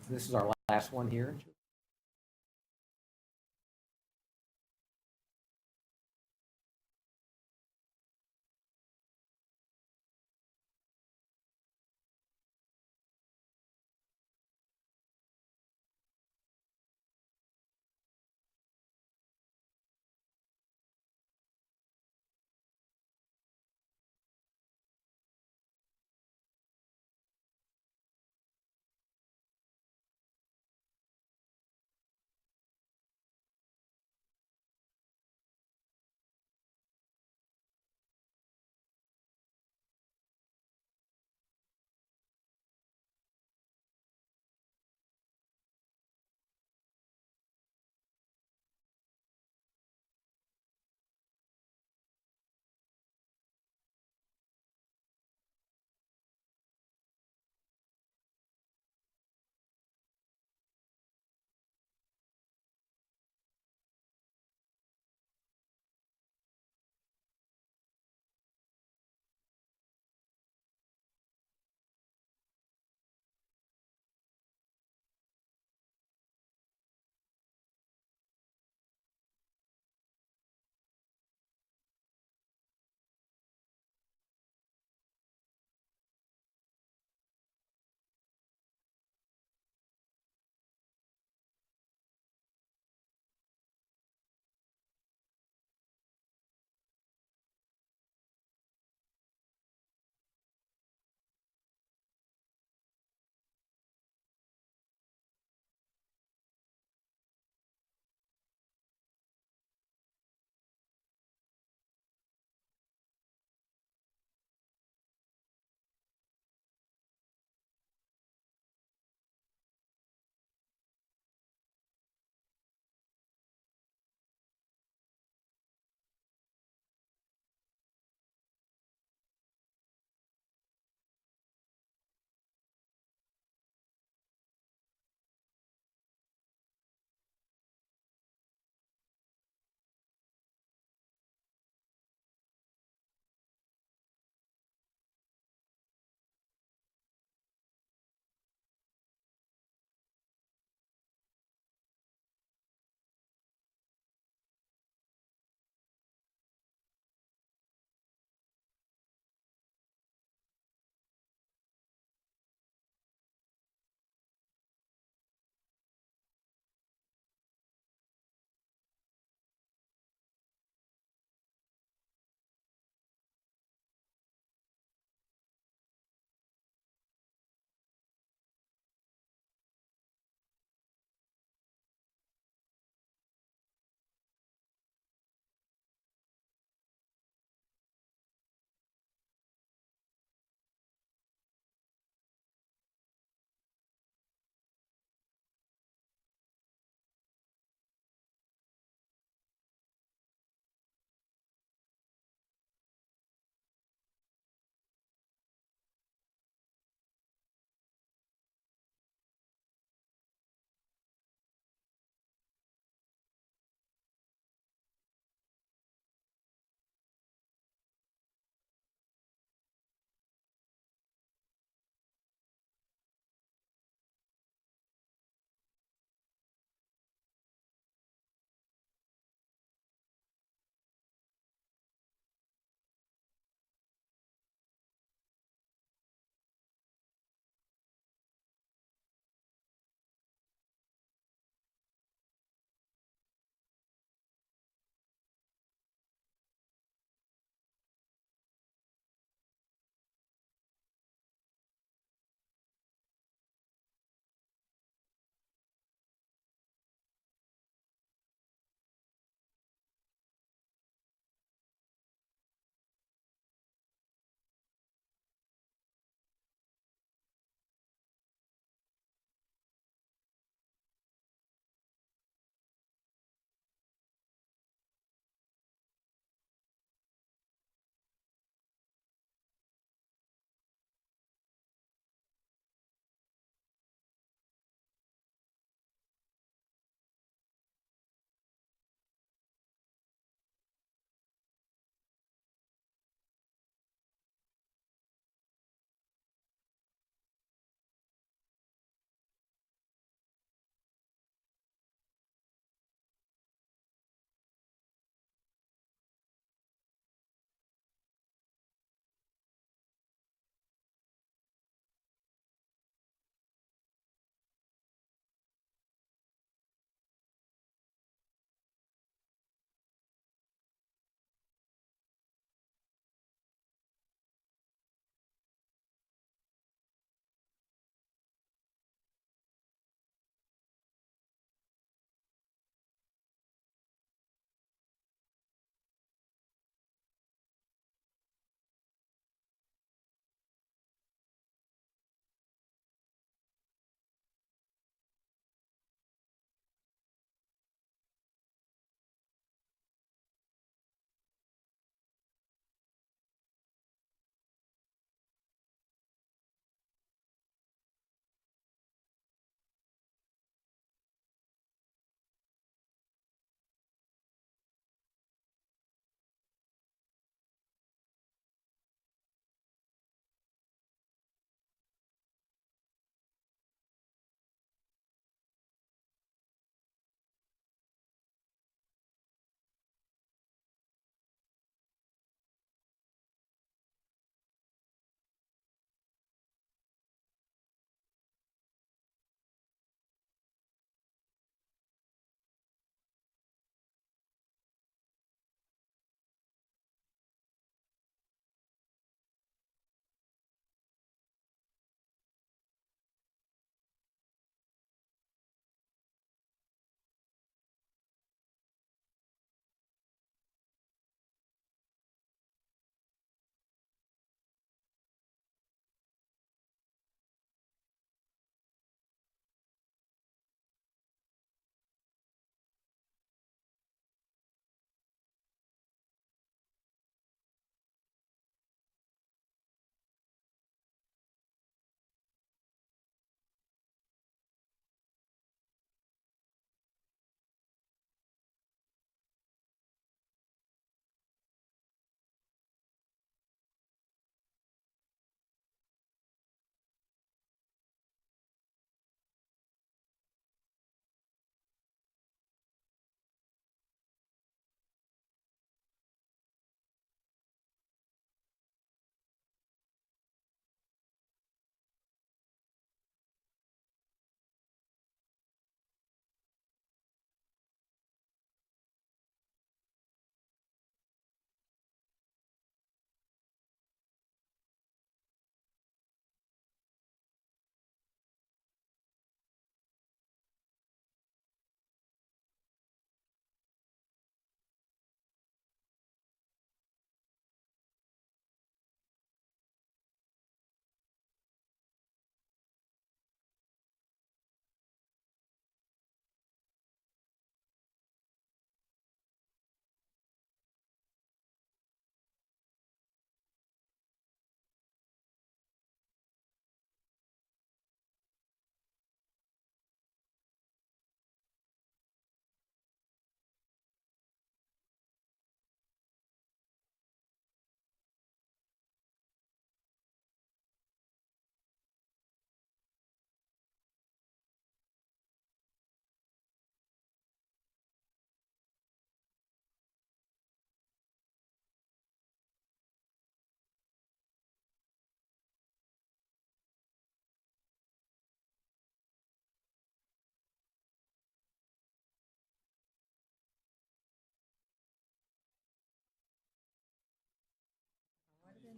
This is our last one here.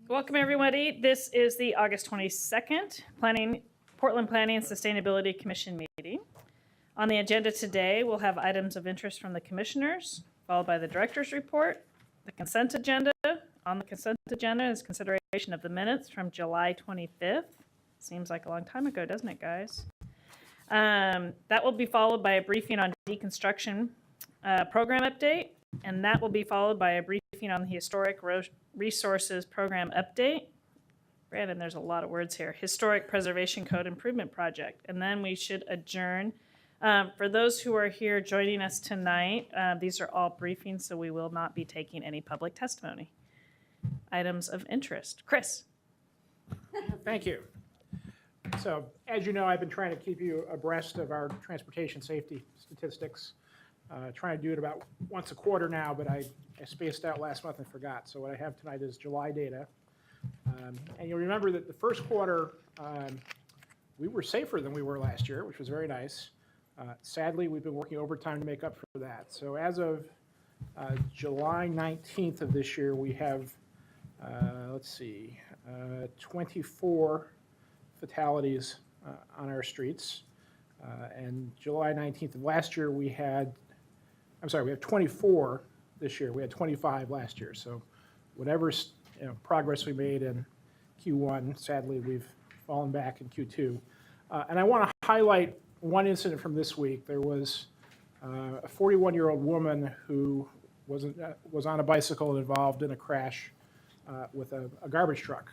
Welcome, everybody. This is the August 22nd Portland Planning and Sustainability Commission meeting. On the agenda today, we'll have items of interest from the commissioners, followed by the director's report, the consent agenda. On the consent agenda is consideration of the minutes from July 25th. Seems like a long time ago, doesn't it, guys? That will be followed by a briefing on deconstruction program update, and that will be followed by a briefing on the historic resources program update. Brandon, there's a lot of words here. Historic Preservation Code Improvement Project. And then we should adjourn. For those who are here joining us tonight, these are all briefings, so we will not be taking any public testimony. Items of interest. Chris. Thank you. So, as you know, I've been trying to keep you abreast of our transportation safety statistics. Trying to do it about once a quarter now, but I spaced out last month and forgot. So what I have tonight is July data. And you'll remember that the first quarter, we were safer than we were last year, which was very nice. Sadly, we've been working overtime to make up for that. So as of July 19th of this year, we have, 24 fatalities on our streets. And July 19th of last year, we have 24 this year. We had 25 last year. So whatever progress we made in Q1, sadly, we've fallen back in Q2. And I want to highlight one incident from this week. There was a 41-year-old woman who was on a bicycle and involved in a crash with a garbage truck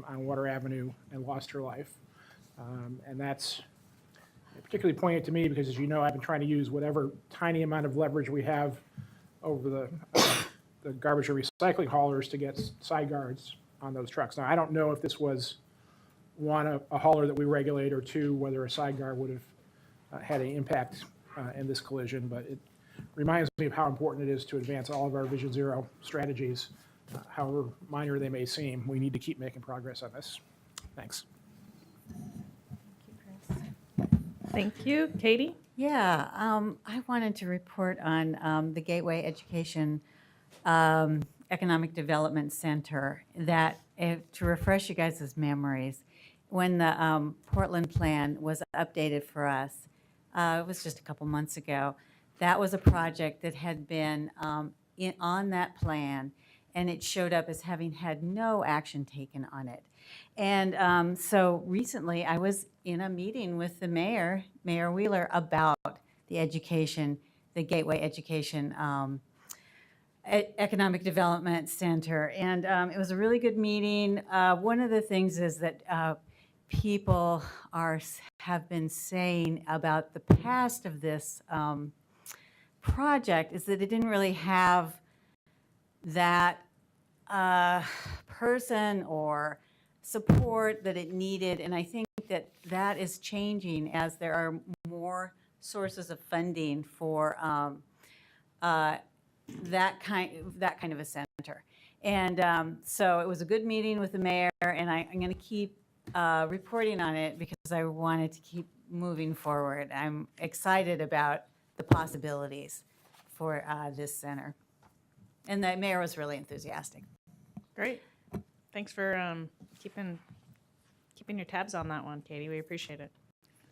on Water Avenue and lost her life. And that's particularly poignant to me because, as you know, I've been trying to use whatever tiny amount of leverage we have over the garbage and recycling haulers to get side guards on those trucks. Now, I don't know if this was, one, a hauler that we regulate, or two, whether a side guard would have had an impact in this collision, but it reminds me of how important it is to advance all of our Vision Zero strategies, however minor they may seem. We need to keep making progress on this. Thanks. Thank you. Katie? Yeah, I wanted to report on the Gateway Education Economic Development Center. That, to refresh you guys' memories, when the Portland plan was updated for us, it was just a couple months ago, that was a project that had been on that plan, and it showed up as having had no action taken on it. And so recently I was in a meeting with the mayor, Mayor Wheeler, about the education, the Gateway Education Economic Development Center. And it was a really good meeting. One of the things is that people have been saying about the past of this project is that it didn't really have that person or support that it needed, and I think that that is changing as there are more sources of funding for that kind of a center. And so it was a good meeting with the mayor, and I'm going to keep reporting on it because I wanted to keep moving forward. I'm excited about the possibilities for this center, and the mayor was really enthusiastic. Great. Thanks for keeping your tabs on that one, Katie. We appreciate it.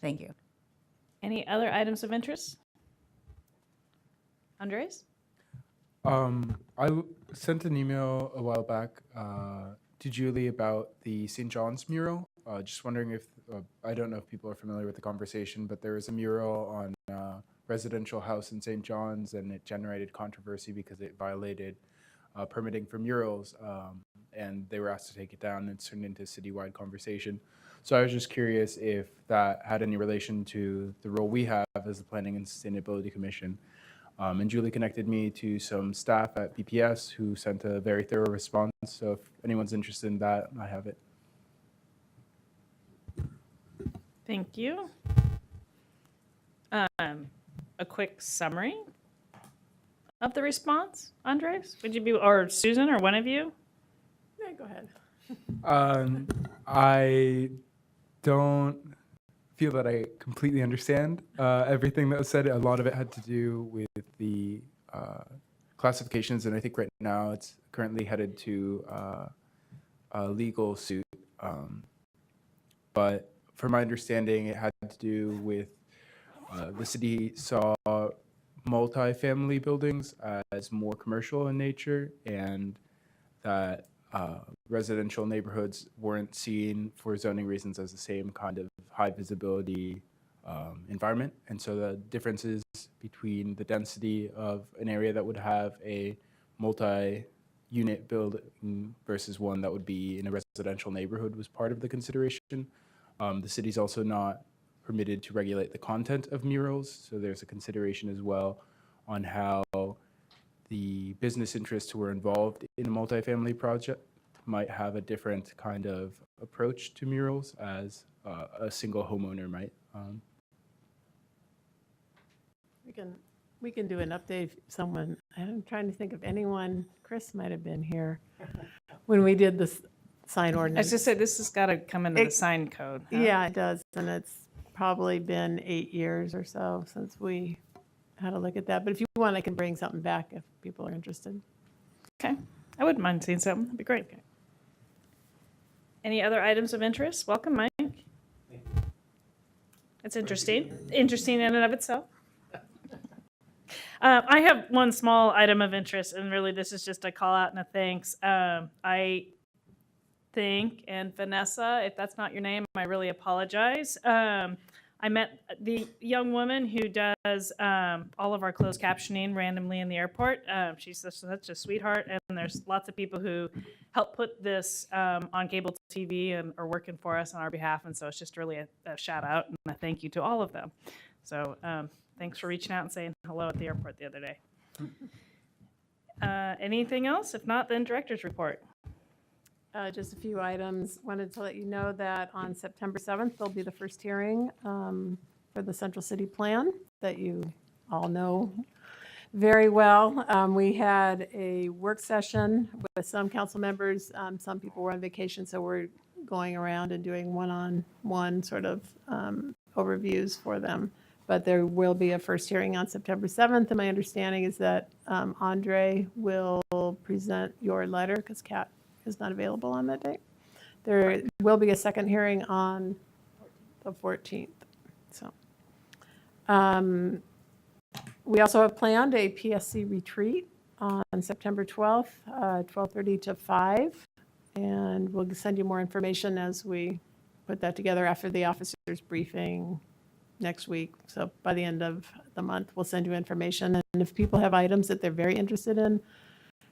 Thank you. Any other items of interest? Andres? I sent an email a while back to Julie about the St. John's mural. Just wondering if, I don't know if people are familiar with the conversation, but there was a mural on a residential house in St. John's, and it generated controversy because it violated permitting for murals, and they were asked to take it down, and it's turned into a citywide conversation. So I was just curious if that had any relation to the role we have as the Planning and Sustainability Commission. And Julie connected me to some staff at BPS who sent a very thorough response. So if anyone's interested in that, I have it. Thank you. A quick summary of the response, Andres? Would you be, or Susan, or one of you? Yeah, go ahead. I don't feel that I completely understand everything that was said. A lot of it had to do with the classifications, and I think right now it's currently headed to legal suit. But from my understanding, it had to do with the city saw multifamily buildings as more commercial in nature, and that residential neighborhoods weren't seen for zoning reasons as the same kind of high visibility environment. And so the differences between the density of an area that would have a multi-unit building versus one that would be in a residential neighborhood was part of the consideration. The city's also not permitted to regulate the content of murals, so there's a consideration as well on how the business interests who are involved in a multifamily project might have a different kind of approach to murals as a single homeowner might. We can do an update if someone, I'm trying to think of anyone, Chris might have been here when we did this sign I ordinance. was just say, this has got to come into the It- sign code. huh? Yeah, it does, and it's probably been 8 years or so since we had a look at that. But if you want, I can bring something back if people are interested. Okay, I wouldn't mind seeing something, that'd be great. Any other items of interest? Welcome, Mike. It's interesting in and of itself. I have one small item of interest, and really this is just a call out and a thanks. I think, and Vanessa, if that's not your name, I really apologize. I met the young woman who does all of our closed captioning randomly in the airport. She's such a sweetheart, and there's lots of people who help put this on cable TV and are working for us on our behalf, and so it's just really a shout out and a thank you to all of them. So thanks for reaching out and saying hello at the airport the other day. Anything else? If not, then director's report. Just a few items. Wanted to let you know that on September 7th, there'll be the first hearing for the Central City Plan that you all know very well. We had a work session with some council members. Some people were on vacation, so we're going around and doing one-on-one sort of overviews for them. But there will be a first hearing on September 7th, and my understanding is that Andre will present your letter because Kat is not available on that day. There will be a second hearing on the 14th. So, we also have planned a PSC retreat on September 12th, 12:30 to 5, and we'll send you more information as we put that together after the officers' briefing next week. So by the end of the month, we'll send you information. And if people have items that they're very interested in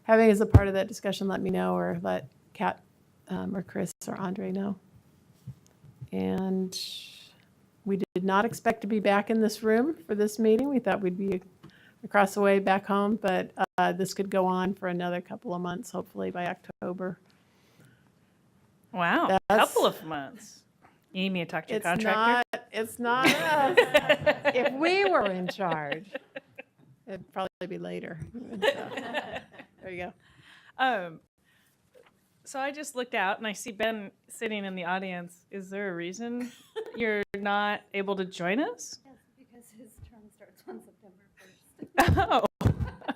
having as a part of that discussion, let me know, or let Kat or Chris or Andre know. And we did not expect to be back in this room for this meeting. We thought we'd be across the way back home, but this could go on for another couple of months, hopefully by October. Wow, a That's- couple of months. You need me to talk to your contractor? It's not us. If we were in charge, it'd probably be later. So, there you go. So I just looked out and I see Ben sitting in the audience. Is there a reason you're not able to join us? Yes, because his term starts on September 1st.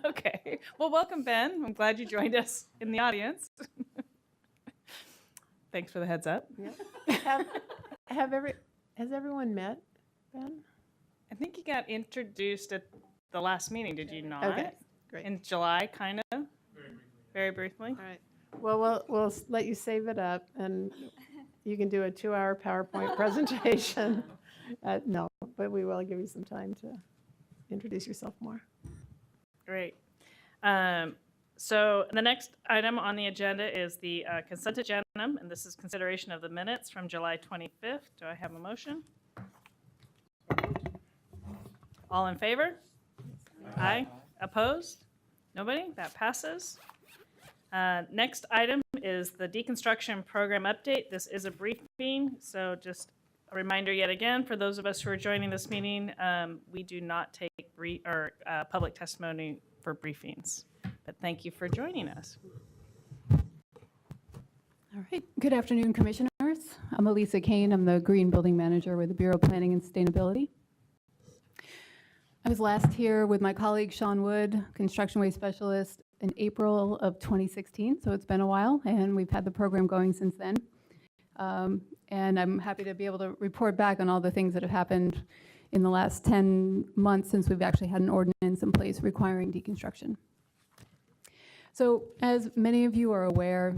Oh, okay. Well, welcome, Ben. I'm glad you joined us in the audience. Thanks for the heads up. Has everyone met, Ben? I think you got introduced at the last meeting, did you not? Okay, great. In July, kind of? Very briefly. All right. Well, we'll let you save it up, and you can do a 2-hour PowerPoint presentation. No, but we will give you some time to introduce yourself more. Great. So the next item on the agenda is the consent agenda, and this is consideration of the minutes from July 25th. Do I have a motion? All in favor? Aye. Opposed? Nobody? That passes. Next item is the Deconstruction Program Update. This is a briefing, so just a reminder yet again, for those of us who are joining this meeting, we do not take public testimony for briefings. But thank you for joining us. All right. Good afternoon, Commissioners. I'm Elisa Kane. I'm the Green Building Manager with the Bureau of Planning and Sustainability. I was last here with my colleague Sean Wood, Construction Waste Specialist, in April of 2016, so it's been a while, and we've had the program going since then. And I'm happy to be able to report back on all the things that have happened in the last 10 months since we've actually had an ordinance in place requiring deconstruction. So as many of you are aware,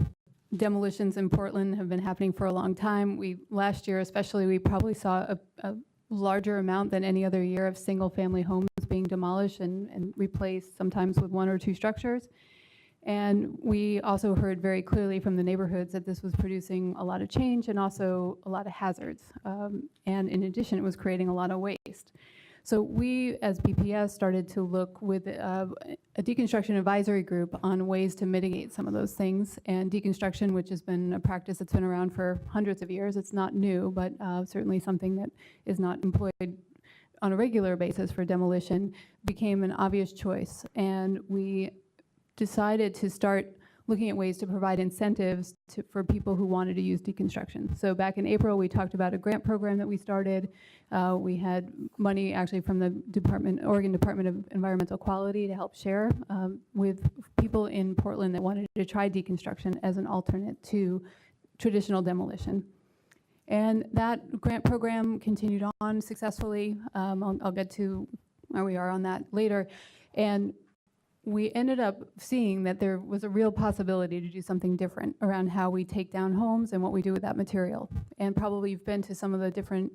demolitions in Portland have been happening for a long time. Last year especially, we probably saw a larger amount than any other year of single-family homes being demolished and replaced, sometimes with one or two structures. And we also heard very clearly from the neighborhoods that this was producing a lot of change and also a lot of hazards. And in addition, it was creating a lot of waste. So we, as BPS, started to look with a deconstruction advisory group on ways to mitigate some of those things. And deconstruction, which has been a practice that's been around for hundreds of years, it's not new, but certainly something that is not employed on a regular basis for demolition, became an obvious choice. And we decided to start looking at ways to provide incentives for people who wanted to use deconstruction. So back in April, we talked about a grant program that we started. We had money actually from the Oregon Department of Environmental Quality to help share with people in Portland that wanted to try deconstruction as an alternate to traditional demolition. And that grant program continued on successfully. I'll get to where we are on that later. And we ended up seeing that there was a real possibility to do something different around how we take down homes and what we do with that material. And probably you've been to some of the different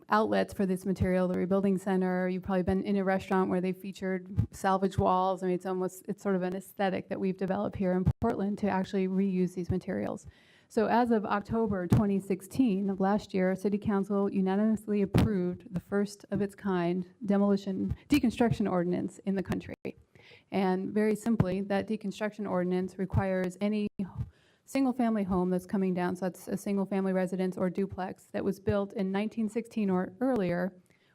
outlets for this material, the Rebuilding Center. You've probably been in a restaurant where they featured salvage walls. I mean, it's sort of an aesthetic that we've developed here in Portland to actually reuse these materials. So as of October 2016 of last year, City Council unanimously approved the first of its kind deconstruction ordinance in the country. And very simply, that deconstruction ordinance requires any single-family home that's coming down, so that's a single-family residence or duplex that was built in 1916 or earlier,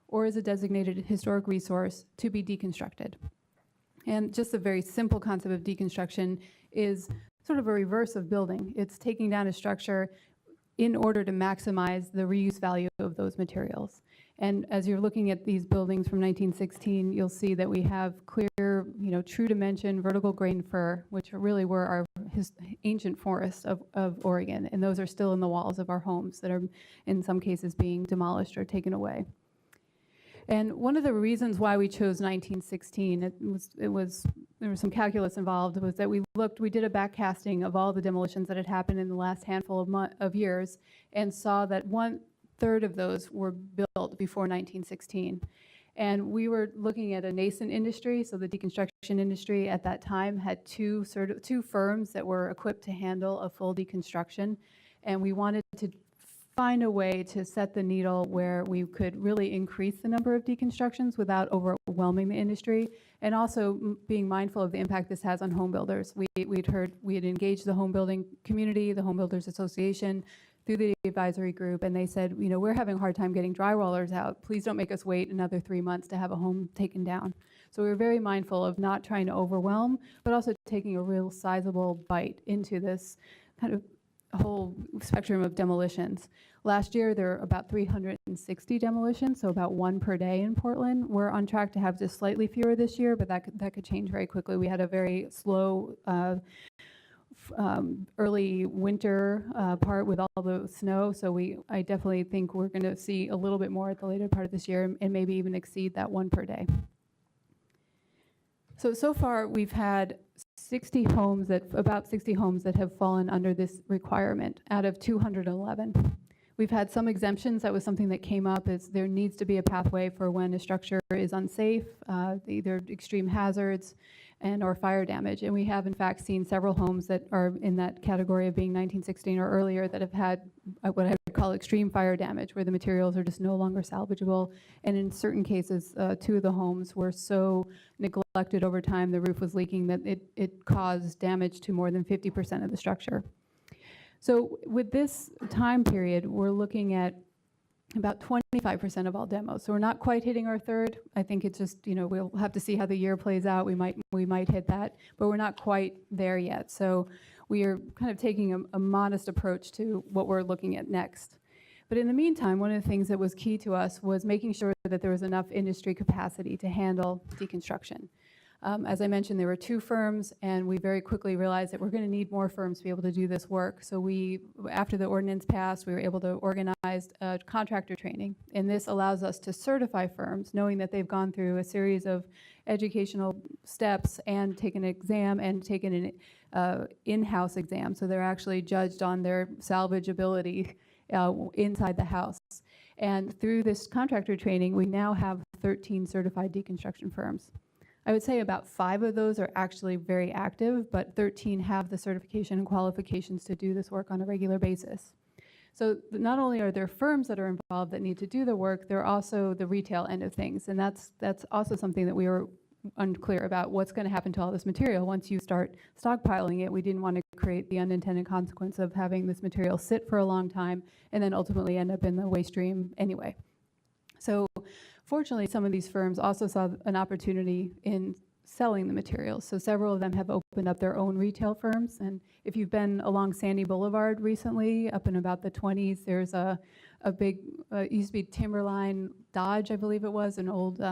or is a designated historic resource, to be deconstructed. And just a very simple concept of deconstruction is sort of a reverse of building. It's taking down a structure in order to maximize the reuse value of those materials. And as you're looking at these buildings from 1916, you'll see that we have clear, true dimension, vertical grain fir, which really were our ancient forests of Oregon. And those are still in the walls of our homes that are, in some cases, being demolished or taken away. And one of the reasons why we chose 1916, there was some calculus involved, was that we did a backcasting of all the demolitions that had happened in the last handful of years and saw that 1/3 of those were built before 1916. And we were looking at a nascent industry, so the deconstruction industry at that time had two firms that were equipped to handle a full deconstruction. And we wanted to find a way to set the needle where we could really increase the number of deconstructions without overwhelming the industry, and also being mindful of the impact this has on home builders. We had engaged the home building community, the Home Builders Association, through the advisory group, and they said, we're having a hard time getting drywallers out. Please don't make us wait another 3 months to have a home taken down. So we were very mindful of not trying to overwhelm, but also taking a real sizable bite into this kind of whole spectrum of demolitions. Last year, there were about 360 demolitions, so about 1 per day in Portland. We're on track to have just slightly fewer this year, but that could change very quickly. We had a very slow early winter part with all the snow, so I definitely think we're going to see a little bit more at the later part of this year and maybe even exceed that 1 per day. So far we've had about 60 homes that have fallen under this requirement out of 211. We've had some exemptions. That was something that came up, is there needs to be a pathway for when a structure is unsafe, either extreme hazards or fire damage. And we have in fact seen several homes that are in that category of being 1916 or earlier that have had what I would call extreme fire damage, where the materials are just no longer salvageable. And in certain cases, 2 of the homes were so neglected over time, the roof was leaking, that it caused damage to more than 50% of the structure. So with this time period, we're looking at about 25% of all demos. So we're not quite hitting our third. I think it's just, we'll have to see how the year plays out. We might hit that, but we're not quite there yet. So we are kind of taking a modest approach to what we're looking at next. But in the meantime, one of the things that was key to us was making sure that there was enough industry capacity to handle deconstruction. As I mentioned, there were 2 firms, and we very quickly realized that we're going to need more firms to be able to do this work. So after the ordinance passed, we were able to organize contractor training. And this allows us to certify firms, knowing that they've gone through a series of educational steps and taken an exam and taken an in-house exam. So they're actually judged on their salvageability inside the house. And through this contractor training, we now have 13 certified deconstruction firms. I would say about 5 of those are actually very active, but 13 have the certification and qualifications to do this work on a regular basis. So not only are there firms that are involved that need to do the work, there are also the retail end of things. And that's also something that we were unclear about, what's going to happen to all this material once you start stockpiling it. We didn't want to create the unintended consequence of having this material sit for a long time and then ultimately end up in the waste stream anyway. So fortunately, some of these firms also saw an opportunity in selling the materials. So several of them have opened up their own retail firms. And if you've been along Sandy Boulevard recently, up in about the 20s, there's a big, used to be Timberline Dodge, I believe it was, an old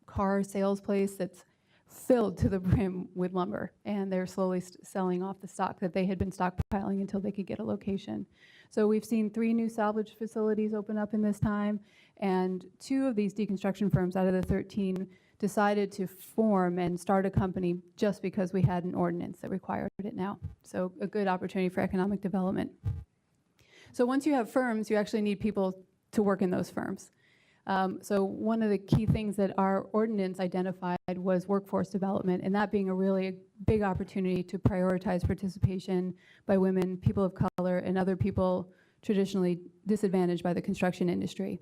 car sales place that's filled to the brim with lumber. And they're slowly selling off the stock that they had been stockpiling until they could get a location. So we've seen 3 new salvage facilities open up in this time, and 2 of these deconstruction firms out of the 13 decided to form and start a company just because we had an ordinance that required it now. So a good opportunity for economic development. So once you have firms, you actually need people to work in those firms. So one of the key things that our ordinance identified was workforce development, and that being a really big opportunity to prioritize participation by women, people of color, and other people traditionally disadvantaged by the construction industry.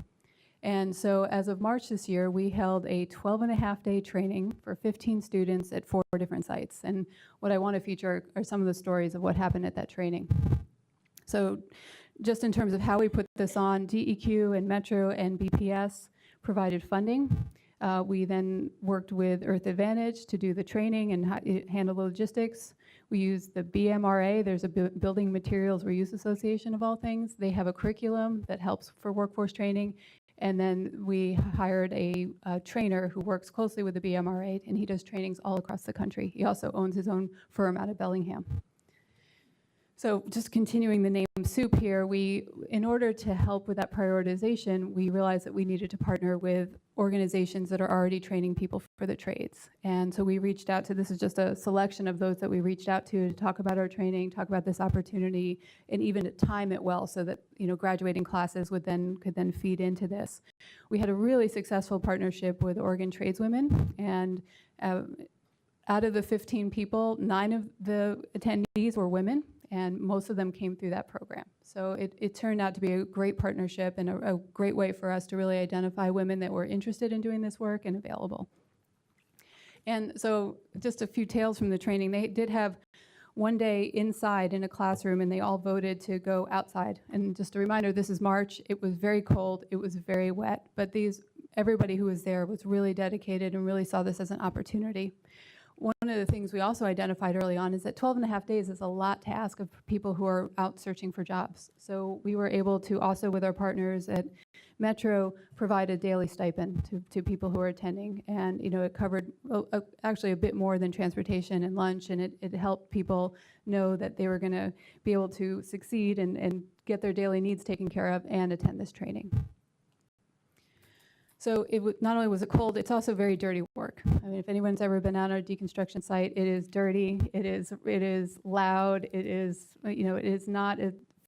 And so as of March this year, we held a 12.5-day training for 15 students at 4 different sites. And what I want to feature are some of the stories of what happened at that training. So just in terms of how we put this on, DEQ and Metro and BPS provided funding. We then worked with Earth Advantage to do the training and handle the logistics. We used the BMRA, there's a Building Materials Reuse Association of all things. They have a curriculum that helps for workforce training. And then we hired a trainer who works closely with the BMRA, and he does trainings all across the country. He also owns his own firm out of Bellingham. So just continuing the name soup here, in order to help with that prioritization, we realized that we needed to partner with organizations that are already training people for the trades. And so we reached out to, this is just a selection of those that we reached out to talk about our training, talk about this opportunity, and even to time it well so that graduating classes could then feed into this. We had a really successful partnership with Oregon tradeswomen, and out of the 15 people, 9 of the attendees were women, and most of them came through that program. So it turned out to be a great partnership and a great way for us to really identify women that were interested in doing this work and available. And so just a few tales from the training. They did have one day inside in a classroom, and they all voted to go outside. And just a reminder, this is March. It was very cold. It was very wet. But everybody who was there was really dedicated and really saw this as an opportunity. One of the things we also identified early on is that 12.5 days is a lot to ask of people who are out searching for jobs. So we were able to also, with our partners at Metro, provide a daily stipend to people who are attending. And it covered actually a bit more than transportation and lunch, and it helped people know that they were going to be able to succeed and get their daily needs taken care of and attend this training. So not only was it cold, it's also very dirty work. I mean, if anyone's ever been on a deconstruction site, it is dirty, it is loud, it is not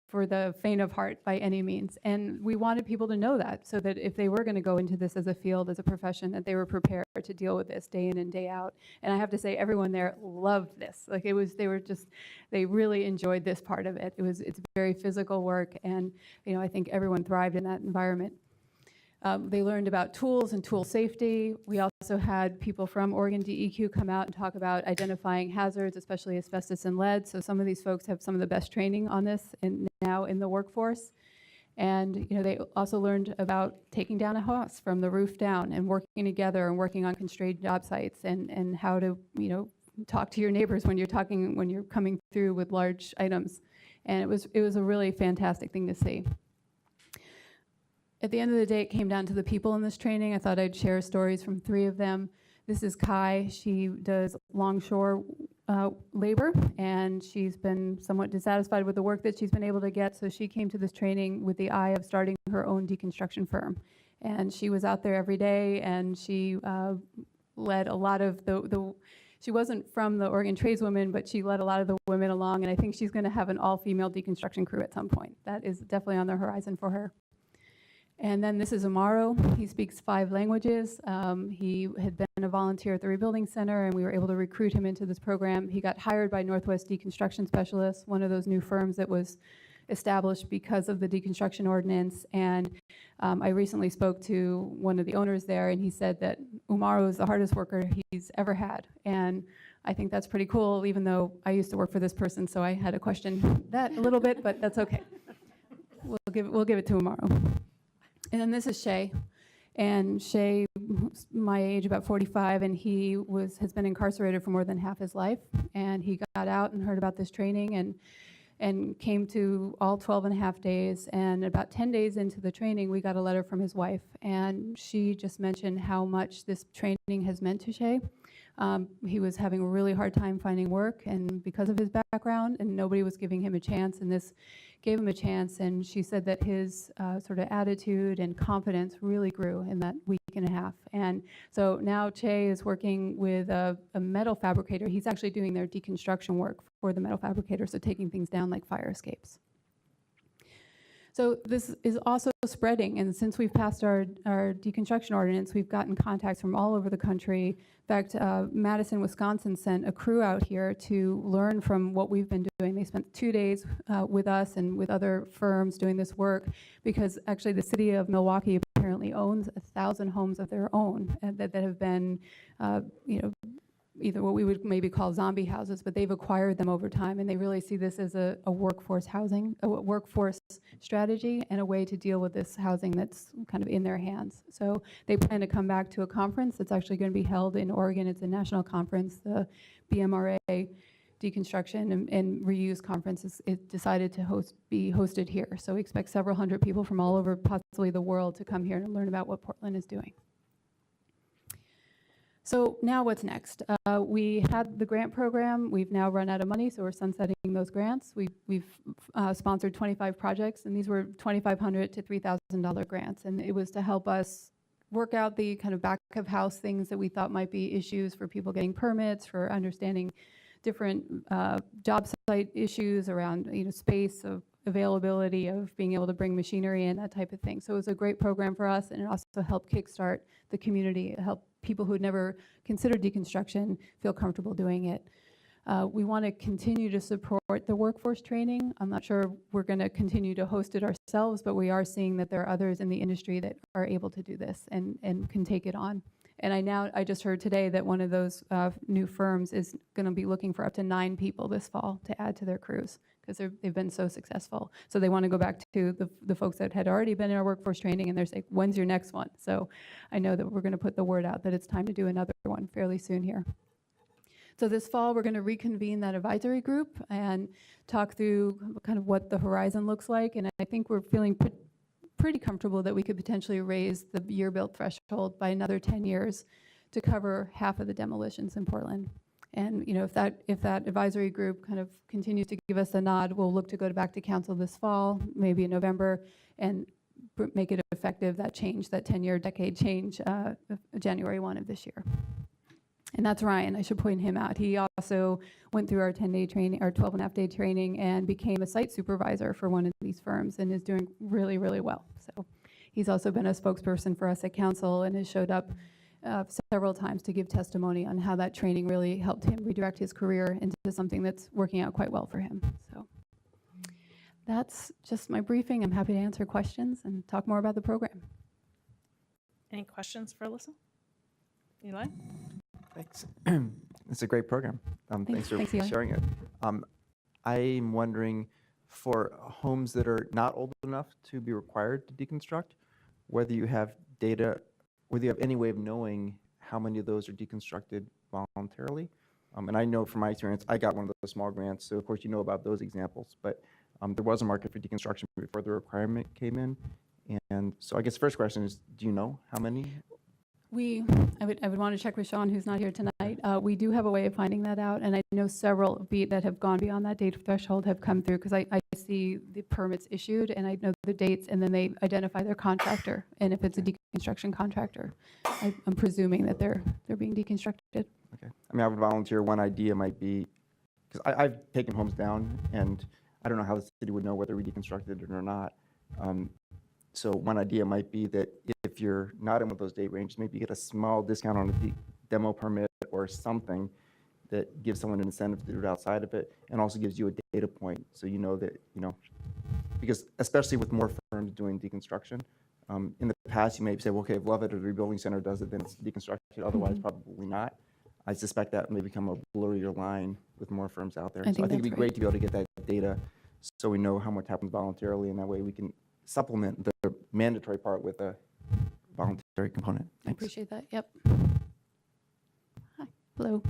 for the faint of heart by any means. And we wanted people to know that, so that if they were going to go into this as a field, as a profession, that they were prepared to deal with this day in and day out. And I have to say, everyone there loved this. Like they really enjoyed this part of it. It's very physical work, and I think everyone thrived in that environment. They learned about tools and tool safety. We also had people from Oregon DEQ come out and talk about identifying hazards, especially asbestos and lead. So some of these folks have some of the best training on this now in the workforce. And they also learned about taking down a house from the roof down and working together and working on constrained job sites, and how to talk to your neighbors when you're coming through with large items. And it was a really fantastic thing to see. At the end of the day, it came down to the people in this training. I thought I'd share stories from 3 of them. This is Kai. She does longshore labor, and she's been somewhat dissatisfied with the work that she's been able to get, so she came to this training with the eye of starting her own deconstruction firm. And she was out there every day, and she led a lot of she wasn't from the Oregon tradeswomen, but she led a lot of the women along, and I think she's going to have an all-female deconstruction crew at some point. That is definitely on the horizon for her. And then this is Amaro. He speaks 5 languages. He had been a volunteer at the Rebuilding Center, and we were able to recruit him into this program. He got hired by Northwest Deconstruction Specialists, one of those new firms that was established because of the deconstruction ordinance. And I recently spoke to one of the owners there, and he said that Umaro is the hardest worker he's ever had. And I think that's pretty cool, even though I used to work for this person, so I had to question that a little bit, but that's okay. We'll give it to Umaro. And then this is Shay. And Shay, my age, about 45, and he has been incarcerated for more than half his life. And he got out and heard about this training and came to all 12 and a half days. And about 10 days into the training, we got a letter from his wife. And she just mentioned how much this training has meant to Shay. He was having a really hard time finding work, and because of his background, and nobody was giving him a chance, and this gave him a chance. And she said that his sort of attitude and confidence really grew in that week and a half. And so now Che is working with a metal fabricator. He's actually doing their deconstruction work for the metal fabricator, so taking things down like fire escapes. So this is also spreading, and since we've passed our deconstruction ordinance, we've gotten contacts from all over the country. In fact, Madison, Wisconsin sent a crew out here to learn from what we've been doing. They spent 2 days with us and with other firms doing this work, because actually the city of Milwaukee apparently owns 1,000 homes of their own that have been, either what we would maybe call zombie houses, but they've acquired them over time, and they really see this as a workforce strategy and a way to deal with this housing that's kind of in their hands. So they plan to come back to a conference that's actually going to be held in Oregon. It's a national conference, the BMRA Deconstruction and Reuse Conference is decided to be hosted here. So we expect several hundred people from all over, possibly the world, to come here and learn about what Portland is doing. So now what's next? We had the grant program. We've now run out of money, so we're sunsetting those grants. We've sponsored 25 projects, and these were $2,500 to $3,000 grants, and it was to help us work out the kind of back of house things that we thought might be issues for people getting permits, for understanding different job site issues around space, of availability, of being able to bring machinery in, that type of thing. So it was a great program for us, and it also helped kickstart the community. It helped people who had never considered deconstruction feel comfortable doing it. We want to continue to support the workforce training. I'm not sure we're going to continue to host it ourselves, but we are seeing that there are others in the industry that are able to do this and can take it on. And I just heard today that one of those new firms is going to be looking for up to 9 people this fall to add to their crews, because they've been so successful. So they want to go back to the folks that had already been in our workforce training, and they're saying, when's your next one? So I know that we're going to put the word out that it's time to do another one fairly soon here. So this fall, we're going to reconvene that advisory group and talk through kind of what the horizon looks like. And I think we're feeling pretty comfortable that we could potentially raise the year-built threshold by another 10 years to cover half of the demolitions in Portland. And if that advisory group kind of continues to give us a nod, we'll look to go back to council this fall, maybe in November, and make it effective, that change, that 10-year decade change, January 1 of this year. And that's Ryan. I should point him out. He also went through our 10-day training, our 12.5-day training, and became a site supervisor for one of these firms, and is doing really, really well. So he's also been a spokesperson for us at council, and has showed up several times to give testimony on how that training really helped him redirect his career into something that's working out quite well for him. So that's just my briefing. I'm happy to answer questions and talk more about the program. Any questions for Alyssa? Eli? Thanks. It's a great program. Thanks for Eli. sharing it. I'm wondering, for homes that are not old enough to be required to deconstruct, whether you have data, whether you have any way of knowing how many of those are deconstructed voluntarily. And I know from my experience, I got one of those small grants, so of course you know about those examples, but there was a market for deconstruction before the requirement came in. And so I guess the first question is, do you know how many I would want to check with Sean, who's not here tonight. We do have a way of finding that out, and I know several that have gone beyond that date threshold have come through, because I see the permits issued, and I know the dates, and then they identify their contractor, and if it's a deconstruction contractor, I'm presuming that they're being deconstructed. Okay. I mean, I would volunteer. One idea might be, because I've taken homes down, and I don't know how the city would know whether we deconstructed it or not. So one idea might be that if you're not in one of those date ranges, maybe you get a small discount on a demo permit or something that gives someone an incentive to do it outside of it, and also gives you a data point, so you know that, because especially with more firms doing deconstruction, in the past you may say, well, okay, if Lovett or the Rebuilding Center does it, then it's deconstructed, otherwise probably not. I suspect that may become a blurrier line with more firms out there. So I think it'd be great to be able to get that data so we know how much happens voluntarily, and that way we can supplement the mandatory part with a voluntary component. I Thanks. appreciate that. Yep. Hi. Hello.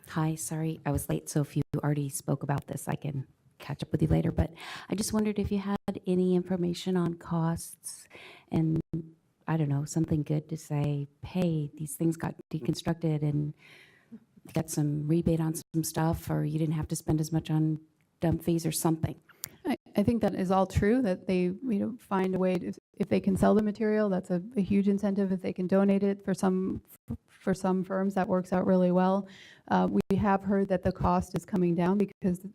Hi, sorry I was late, so if you already spoke about this, I can catch up with you later. But I just wondered if you had any information on costs and, I don't know, something good to say, hey, these things got deconstructed and got some rebate on some stuff, or you didn't have to spend as much on dump fees or something. I think that is all true, that they find a way to, if they can sell the material, that's a huge incentive. If they can donate it, for some firms that works out really well. We have heard that the cost is coming down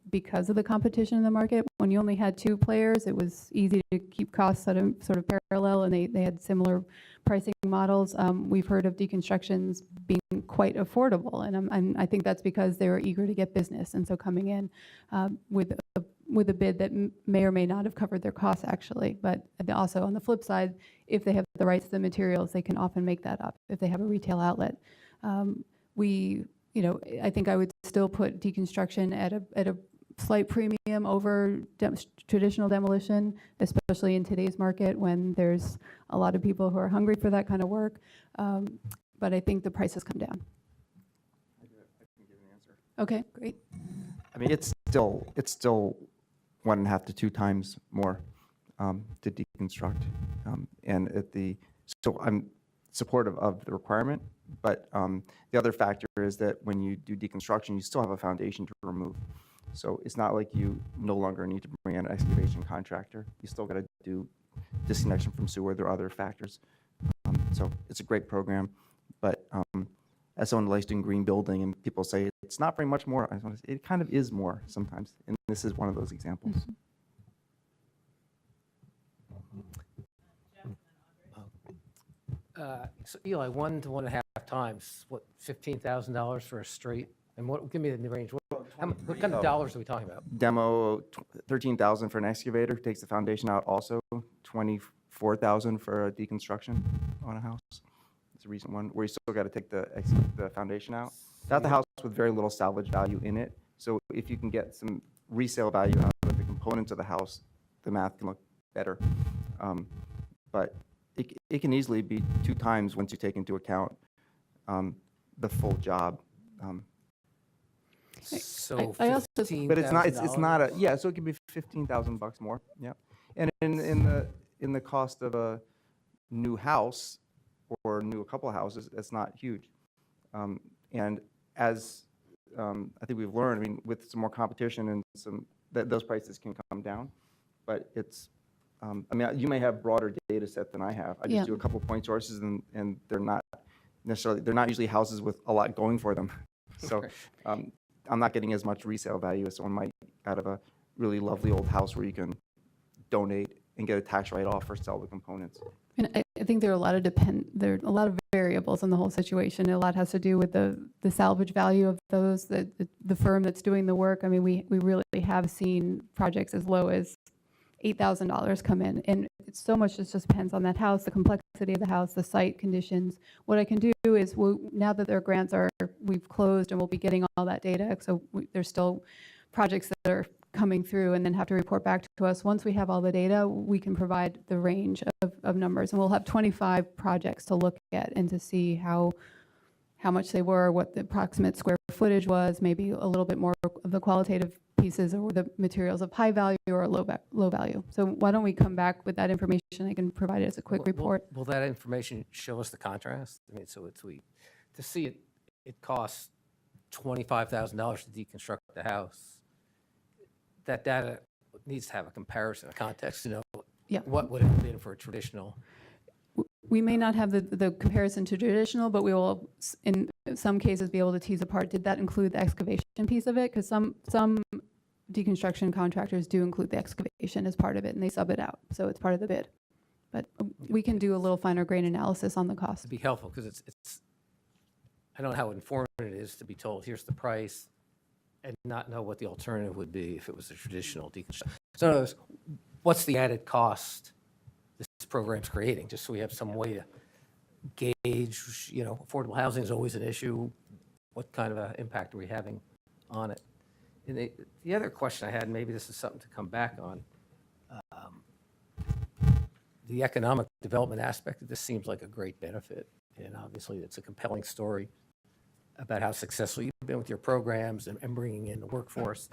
because of the competition in the market. When you only had 2 players, it was easy to keep costs at a sort of parallel, and they had similar pricing models. We've heard of deconstructions being quite affordable, and I think that's because they were eager to get business, and so coming in with a bid that may or may not have covered their costs, actually. But also on the flip side, if they have the rights to the materials, they can often make that up if they have a retail outlet. I think I would still put deconstruction at a slight premium over traditional demolition, especially in today's market when there's a lot of people who are hungry for that kind of work. But I think the price has come down. I can give an answer. Okay, great. I mean, it's still 1.5 to 2 times more to deconstruct, so I'm supportive of the requirement. But the other factor is that when you do deconstruction, you still have a foundation to remove. So it's not like you no longer need to bring in an excavation contractor. You still got to do disconnection from sewer. There are other factors. So it's a great program. But as someone who likes doing green building, and people say it's not very much more, I want to say it kind of is more sometimes. And this is one of those examples. Mm-hmm. So Eli, 1 to 1.5 times, what, $15,000 for a straight? And give me the range. What kind of dollars are we talking about? Demo, $13,000 for an excavator, takes the foundation out. Also, $24,000 for a deconstruction on a house. It's a recent one where you still got to take the foundation out. That's a house with very little salvage value in it. So if you can get some resale value out of the components of the house, the math can look better. But it can easily be 2 times once you take into account the full job. So I also- But it's not a, yeah, so it could be $15,000 more, yeah. And in the cost of a new house or a couple of houses, that's not huge. And as I think we've learned, I mean, with some more competition and those prices can come down, but it's, I mean, you may have broader data set than I have. I just do a couple of point sources, and they're not usually houses with a lot going for them. So I'm not getting as much resale value as someone might out of a really lovely old house where you can donate and get a tax write-off or sell the components. And I think there are a lot of variables in the whole situation. A lot has to do with the salvage value of those, the firm that's doing the work. I mean, we really have seen projects as low as $8,000 come in, and it's so much just depends on that house, the complexity of the house, the site conditions. What I can do is, now that their grants we've closed and we'll be getting all that data, so there's still projects that are coming through and then have to report back to us. Once we have all the data, we can provide the range of numbers, and we'll have 25 projects to look at and to see how much they were, what the approximate square footage was, maybe a little bit more of the qualitative pieces or the materials of high value or low value. So why don't we come back with that information? I can provide it as a quick report. Will that information show us the contrast? I mean, so to see it, it costs $25,000 to deconstruct the house. That data needs to have a comparison, a context, Yeah. what would it have been for a traditional? We may not have the comparison to traditional, but we will, in some cases, be able to tease apart, did that include the excavation piece of it? Because some deconstruction contractors do include the excavation as part of it, and they sub it out, so it's part of the bid. But we can do a little finer grain analysis on the cost. To be helpful, because it's, I don't know how informative it is to be told, here's the price, and not know what the alternative would be if it was a traditional deconstruction. So in other words, what's the added cost this program's creating, just so we have some way to gauge, affordable housing is always an issue. What kind of an impact are we having on it? And the other question I had, and maybe this is something to come back on, the economic development aspect of this seems like a great benefit. And obviously it's a compelling story about how successful you've been with your programs and bringing in the workforce.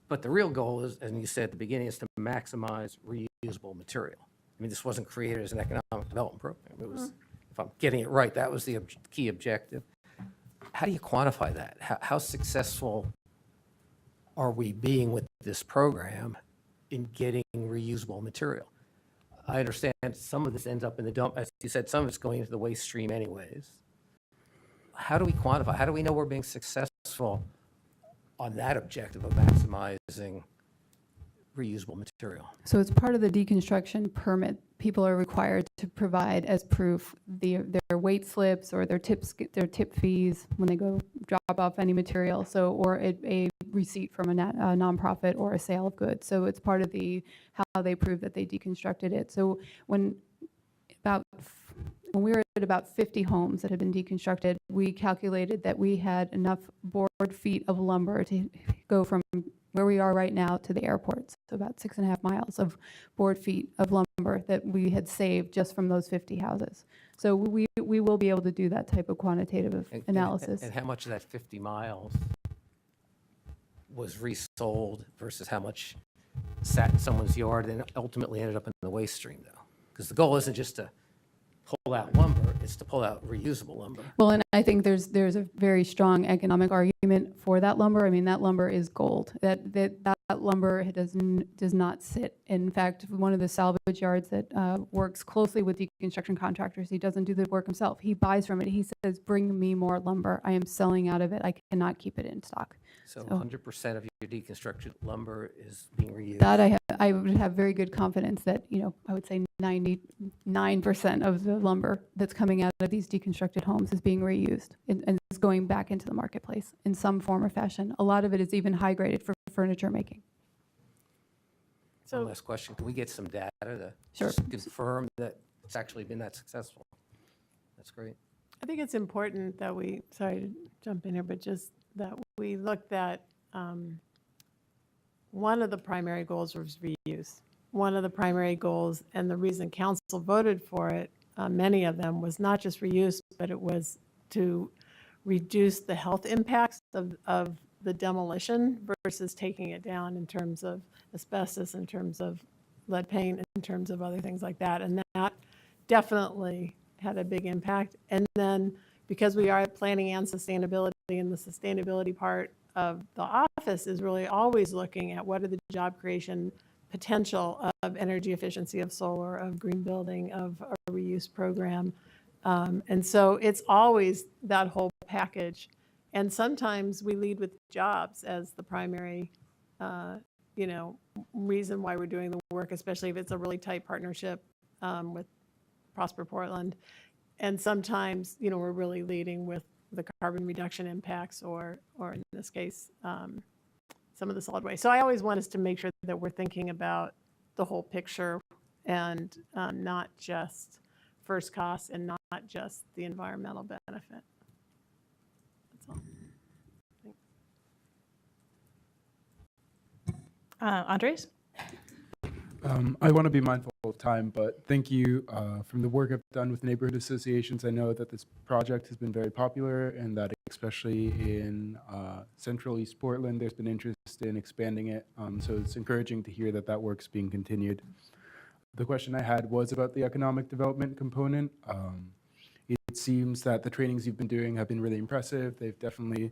But the real goal is, as you said at the beginning, is to maximize reusable material. I mean, this wasn't created as an economic development program. It was, if I'm getting it right, that was the key objective. How do you quantify that? How successful are we being with this program in getting reusable material? I understand some of this ends up in the dump. As you said, some of it's going into the waste stream anyways. How do we quantify? How do we know we're being successful on that objective of maximizing reusable material? So it's part of the deconstruction permit. People are required to provide as proof their weight slips or their tip fees when they go drop off any material. So, or a receipt from a nonprofit or a sale of goods. So it's part of how they prove that they deconstructed it. So when we were at about 50 homes that had been deconstructed, we calculated that we had enough board feet of lumber to go from where we are right now to the airport. So about 6.5 miles of board feet of lumber that we had saved just from those 50 houses. So we will be able to do that type of quantitative analysis. And how much of that 50 miles was resold versus how much sat in someone's yard and ultimately ended up in the waste stream, though? Because the goal isn't just to pull out lumber, it's to pull out reusable lumber. Well, and I think there's a very strong economic argument for that lumber. I mean, that lumber is gold. That lumber does not sit. In fact, one of the salvage yards that works closely with deconstruction contractors, he doesn't do the work himself. He buys from it. He says, "Bring me more lumber. I am selling out of it. I cannot keep it in stock." So 100% of your deconstructed lumber is being reused? That I would have very good confidence that, I would say 99% of the lumber that's coming out of these deconstructed homes is being reused and is going back into the marketplace in some form or fashion. A lot of it is even high graded for furniture making. One last question. Can we get some data to Sure. just confirm that it's actually been that successful? That's great. I think it's important that sorry to jump in here, but just that we looked at, one of the primary goals was reuse. One of the primary goals, and the reason council voted for it, many of them, was not just reuse, but it was to reduce the health impacts of the demolition versus taking it down in terms of asbestos, in terms of lead paint, in terms of other things like that. And that definitely had a big impact. And then because we are at planning and sustainability, and the sustainability part of the office is really always looking at what are the job creation potential of energy efficiency, of solar, of green building, of a reuse program. And so it's always that whole package. And sometimes we lead with jobs as the primary, reason why we're doing the work, especially if it's a really tight partnership with Prosper Portland. And sometimes, we're really leading with the carbon reduction impacts or in this case, some of the solid waste. So I always want us to make sure that we're thinking about the whole picture and not just first costs and not just the environmental benefit. That's all. Andres? I want to be mindful of time, but thank you. From the work I've done with neighborhood associations, I know that this project has been very popular and that especially in central East Portland, there's been interest in expanding it. So it's encouraging to hear that that work's being continued. The question I had was about the economic development component. It seems that the trainings you've been doing have been really impressive. They've definitely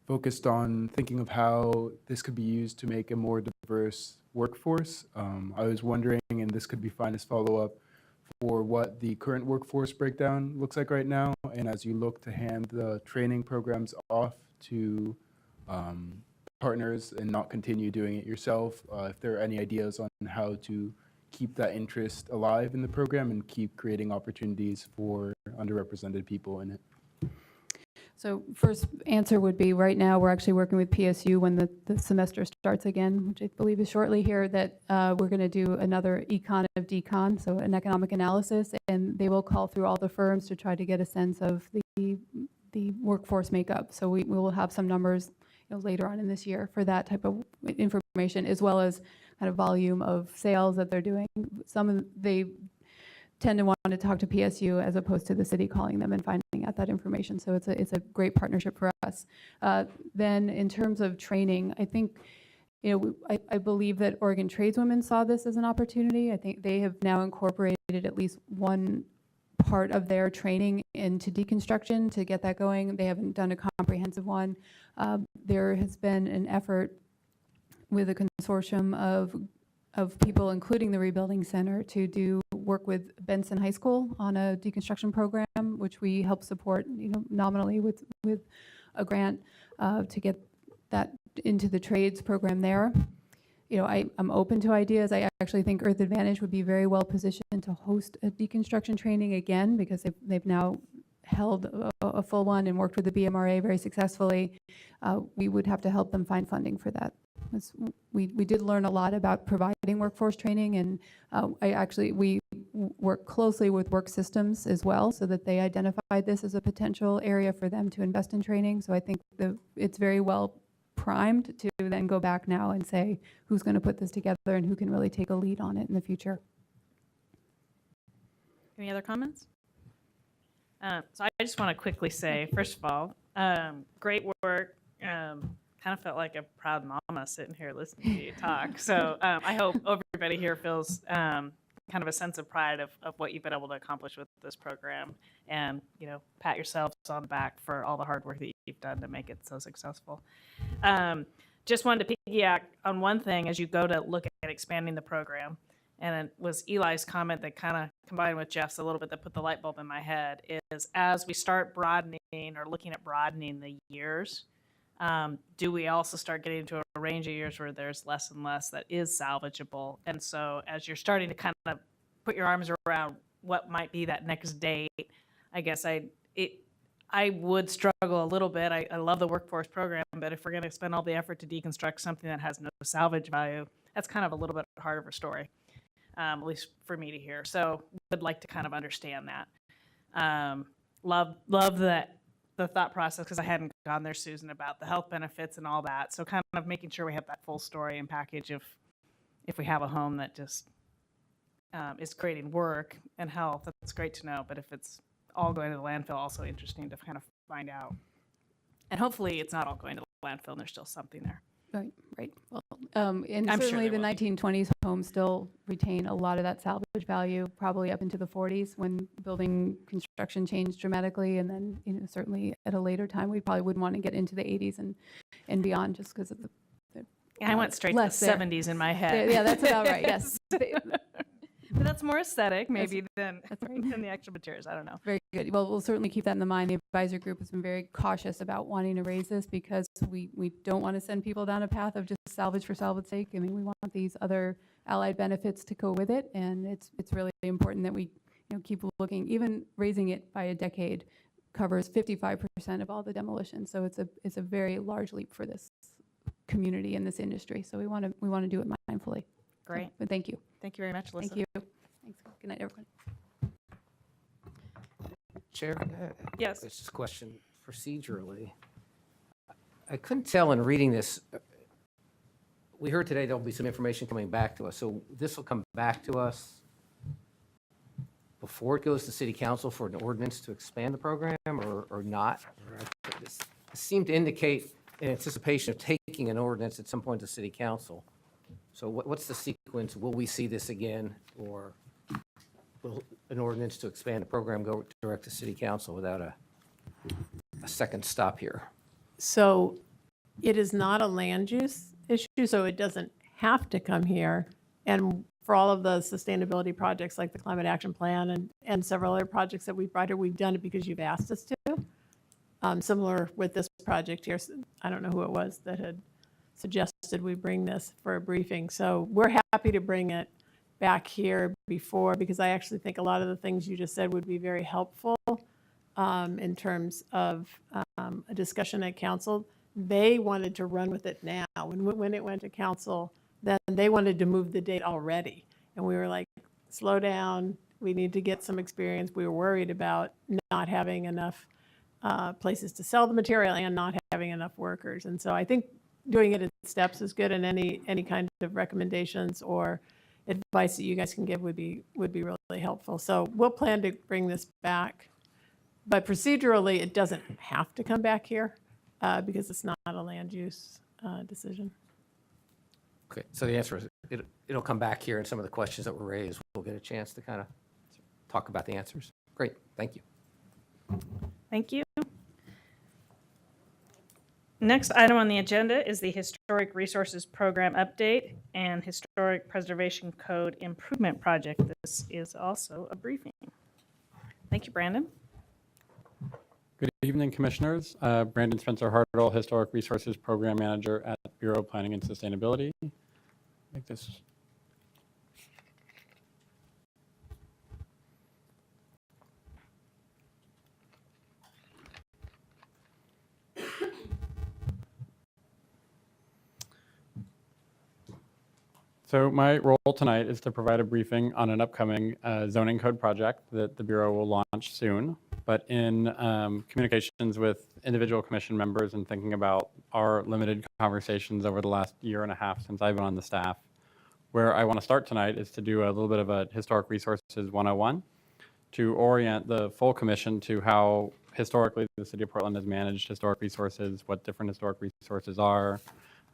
focused on thinking of how this could be used to make a more diverse workforce. I was wondering, and this could be fine as follow-up, for what the current workforce breakdown looks like right now, and as you look to hand the training programs off to partners and not continue doing it yourself, if there are any ideas on how to keep that interest alive in the program and keep creating opportunities for underrepresented people in it. So first answer would be, right now, we're actually working with PSU when the semester starts again, which I believe is shortly here, that we're going to do another econ of decon, so an economic analysis, and they will call through all the firms to try to get a sense of the workforce makeup. So we will have some numbers, later on in this year for that type of information, as well as kind of volume of sales that they're doing. They tend to want to talk to PSU as opposed to the city calling them and finding out that information. So it's a great partnership for us. Then in terms of training, I think, I believe that Oregon tradeswomen saw this as an opportunity. I think they have now incorporated at least one part of their training into deconstruction to get that going. They haven't done a comprehensive one. There has been an effort with a consortium of people, including the Rebuilding Center, to do work with Benson High School on a deconstruction program, which we help support, nominally with a grant to get that into the trades program there. I'm open to ideas. I actually think Earth Advantage would be very well positioned to host a deconstruction training again, because they've now held a full one and worked with the BMRA very successfully. We would have to help them find funding for that. We did learn a lot about providing workforce training, and we work closely with Work Systems as well, so that they identified this as a potential area for them to invest in training. So I think it's very well primed to then go back now and say who's going to put this together and who can really take a lead on it in the future. Any other comments? So I just want to quickly say, first of all, great work. Kind of felt like a proud mama sitting here listening to you talk. So I hope everybody here feels kind of a sense of pride of what you've been able to accomplish with this program, and pat yourselves on the back for all the hard work that you've done to make it so successful. Just wanted to piggyback on one thing as you go to look at expanding the program, and it was Eli's comment that kind of combined with Jeff's a little bit that put the light bulb in my head, is as we start broadening or looking at broadening the years, do we also start getting into a range of years where there's less and less that is salvageable? And so as you're starting to kind of put your arms around what might be that next date, I guess I would struggle a little bit. I love the workforce program, but if we're going to spend all the effort to deconstruct something that has no salvage value, that's kind of a little bit harder of a story, at least for me to hear. So would like to kind of understand that. Love that. The thought process, because I hadn't gone there, Susan, about the health benefits and all that. So kind of making sure we have that full story and package of if we have a home that just is creating work and health, that's great to know. But if it's all going to the landfill, also interesting to kind of find out. And hopefully it's not all going to the landfill and there's still something there. Right. Well, and I'm sure certainly the there will be. 1920s homes still retain a lot of that salvage value, probably up into the 40s when building construction changed dramatically, and then certainly at a later time we probably wouldn't want to get into the 80s and beyond, just because of the I went straight to the 70s in my head. Yeah, that's about right. Yes. But that's more aesthetic, maybe, than right. than the extra materials. I don't know. Very good. Well, we'll certainly keep that in mind. The advisor group has been very cautious about wanting to raise this, because we don't want to send people down a path of just salvage for salvage's sake. I mean, we want these other allied benefits to go with it, and it's really important that we keep looking. Even raising it by a decade covers 55% of all the demolition. So it's a very large leap for this community and this industry. So we want to do it mindfully. Great. But thank you. Thank you very much, Alyssa. Thank you. Thanks. Good night, everyone. Chair? Yes. This is a question procedurally. I couldn't tell in reading this. We heard today there'll be some information coming back to us. So this will come back to us before it goes to city council for an ordinance to expand the program or not? This seemed to indicate an anticipation of taking an ordinance at some point to city council. So what's the sequence? Will we see this again, or will an ordinance to expand the program go direct to city council without a second stop here? So it is not a land use issue, so it doesn't have to come here. And for all of the sustainability projects like the Climate Action Plan and several other projects that we've brought here, we've done it because you've asked us to. Similar with this project here, I don't know who it was that had suggested we bring this for a briefing. So we're happy to bring it back here before, because I actually think a lot of the things you just said would be very helpful in terms of a discussion at council. They wanted to run with it now. When it went to council, then they wanted to move the date already. And we were like, slow down, we need to get some experience. We were worried about not having enough places to sell the material and not having enough workers. And so I think doing it in steps is good, and any kind of recommendations or advice that you guys can give would be really helpful. So we'll plan to bring this back, but procedurally it doesn't have to come back here because it's not a land use decision. Okay, so the answer is it'll come back here, and some of the questions that were raised, we'll get a chance to kind of talk about the answers. Great, thank you. Thank you. Next item on the agenda is the Historic Resources Program update and Historic Preservation Code Improvement Project. This is also a briefing. Thank you, Brandon. Good evening, Commissioners. Brandon Spencer Hartle, Historic Resources Program Manager at Bureau of Planning and Sustainability. Make this. So my role tonight is to provide a briefing on an upcoming zoning code project that the Bureau will launch soon. But in communications with individual commission members and thinking about our limited conversations over the last year and a half since I've been on the staff, where I want to start tonight is to do a little bit of a Historic Resources 101 to orient the full commission to how historically the City of Portland has managed historic resources, what different historic resources are,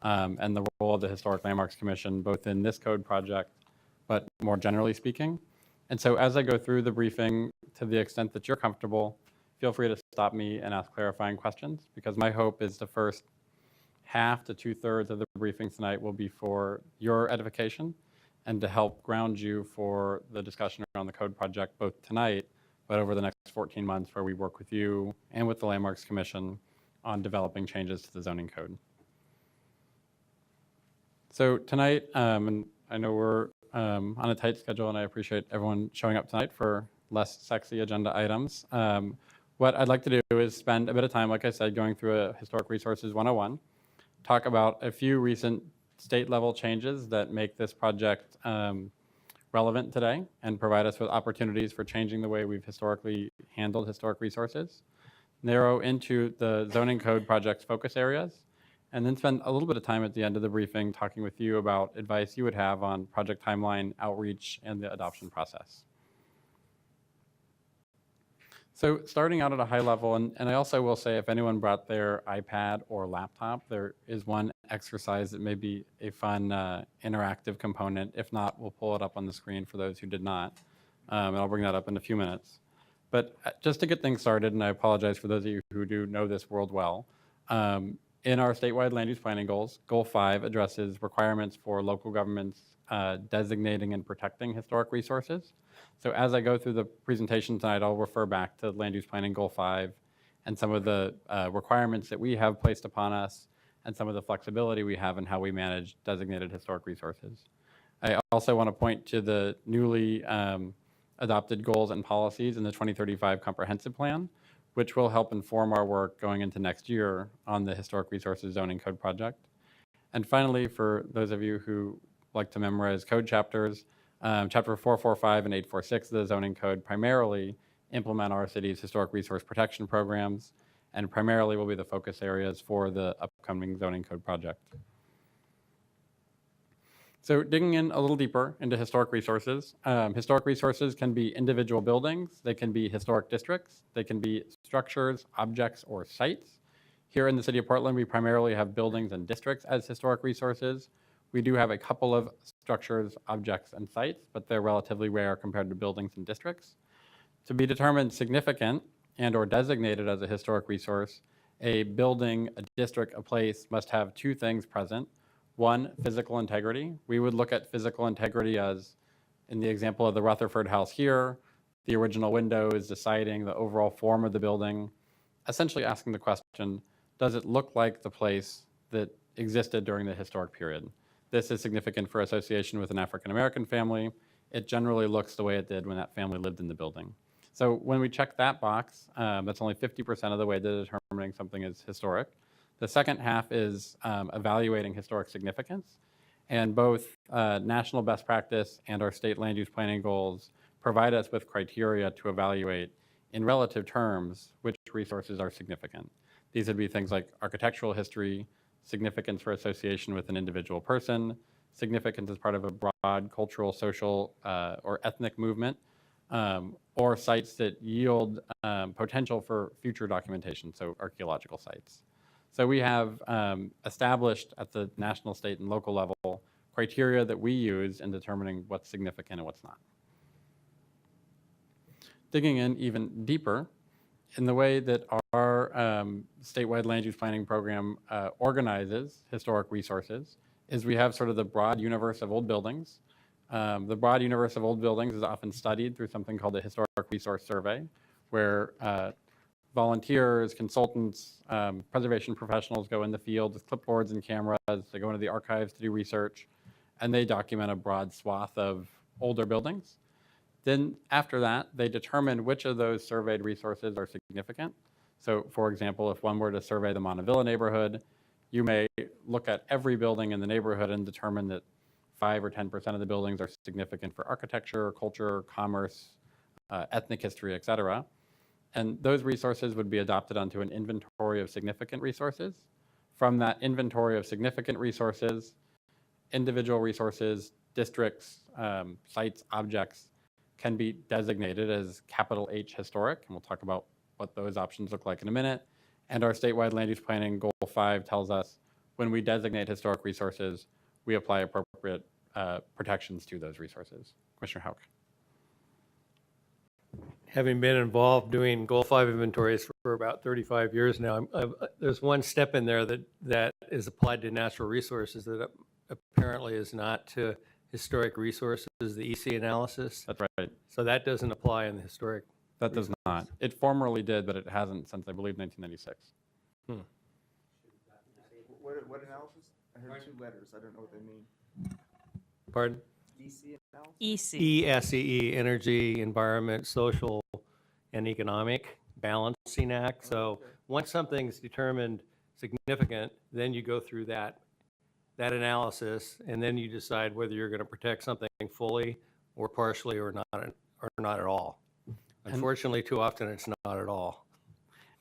and the role of the Historic Landmarks Commission, both in this code project, but more generally speaking. And so as I go through the briefing, to the extent that you're comfortable, feel free to stop me and ask clarifying questions, because my hope is the first half to 2/3 of the briefing tonight will be for your edification and to help ground you for the discussion around the code project, both tonight, but over the next 14 months, where we work with you and with the Landmarks Commission on developing changes to the zoning code. So tonight, and I know we're on a tight schedule, and I appreciate everyone showing up tonight for less sexy agenda items. What I'd like to do is spend a bit of time, like I said, going through a Historic Resources 101, talk about a few recent state level changes that make this project relevant today and provide us with opportunities for changing the way we've historically handled historic resources, narrow into the zoning code project's focus areas, and then spend a little bit of time at the end of the briefing talking with you about advice you would have on project timeline, outreach, and the adoption process. So starting out at a high level, and I also will say, if anyone brought their iPad or laptop, there is one exercise that may be a fun interactive component. If not, we'll pull it up on the screen for those who did not, and I'll bring that up in a few minutes. But just to get things started, and I apologize for those of you who do know this world well, in our statewide land use planning goals, Goal 5 addresses requirements for local governments designating and protecting historic resources. So as I go through the presentation tonight, I'll refer back to land use planning Goal 5 and some of the requirements that we have placed upon us and some of the flexibility we have in how we manage designated historic resources. I also want to point to the newly adopted goals and policies in the 2035 Comprehensive Plan, which will help inform our work going into next year on the Historic Resources Zoning Code project. And finally, for those of you who like to memorize code chapters, Chapter 445 and 846 of the Zoning Code primarily implement our city's historic resource protection programs, and primarily will be the focus areas for the upcoming Zoning Code project. So digging in a little deeper into historic resources can be individual buildings, they can be historic districts, they can be structures, objects, or sites. Here in the city of Portland, we primarily have buildings and districts as historic resources. We do have a couple of structures, objects, and sites, but they're relatively rare compared to buildings and districts. To be determined significant and or designated as a historic resource, a building, a district, a place must have two things present. One, physical integrity. We would look at physical integrity as, in the example of the Rutherford House here, the original windows, the siding, the overall form of the building, essentially asking the question, does it look like the place that existed during the historic period? This is significant for association with an African-American family. It generally looks the way it did when that family lived in the building. So when we check that box, that's only 50% of the way to determining something is historic. The second half is evaluating historic significance. And both national best practice and our state land use planning goals provide us with criteria to evaluate in relative terms which resources are significant. These would be things like architectural history, significance for association with an individual person, significance as part of a broad cultural, social, or ethnic movement, or sites that yield potential for future documentation, so archaeological sites. So we have established at the national, state, and local level criteria that we use in determining what's significant and what's not. Digging in even deeper, in the way that our statewide land use planning program organizes historic resources is we have sort of the broad universe of old buildings. The broad universe of old buildings is often studied through something called the Historic Resource Survey, where volunteers, consultants, preservation professionals go in the field with clipboards and cameras. They go into the archives to do research, and they document a broad swath of older buildings. Then after that, they determine which of those surveyed resources are significant. So for example, if one were to survey the Montevilla neighborhood, you may look at every building in the neighborhood and determine that 5 or 10% of the buildings are significant for architecture, culture, commerce, ethnic history, et cetera. And those resources would be adopted onto an inventory of significant resources. From that inventory of significant resources, individual resources, districts, sites, objects can be designated as capital H historic, and we'll talk about what those options look like in a minute. And our statewide land use planning goal 5 tells us when we designate historic resources, we apply appropriate protections to those resources. Commissioner Houck. Having been involved doing Goal 5 inventories for about 35 years now, there's one step in there that is applied to natural resources that apparently is not to historic resources, the EC analysis. That's right. So that doesn't apply in the historic. That does not. It formerly did, but it hasn't since, I believe, 1996. What analysis? I heard 2 letters. I don't know what they mean. Pardon? EC analysis? EC. ESEE, Energy, Environment, Social, and Economic Balancing Act. So once something's determined significant, then you go through that analysis, and then you decide whether you're going to protect something fully or partially or not at all. Unfortunately, too often it's not at all.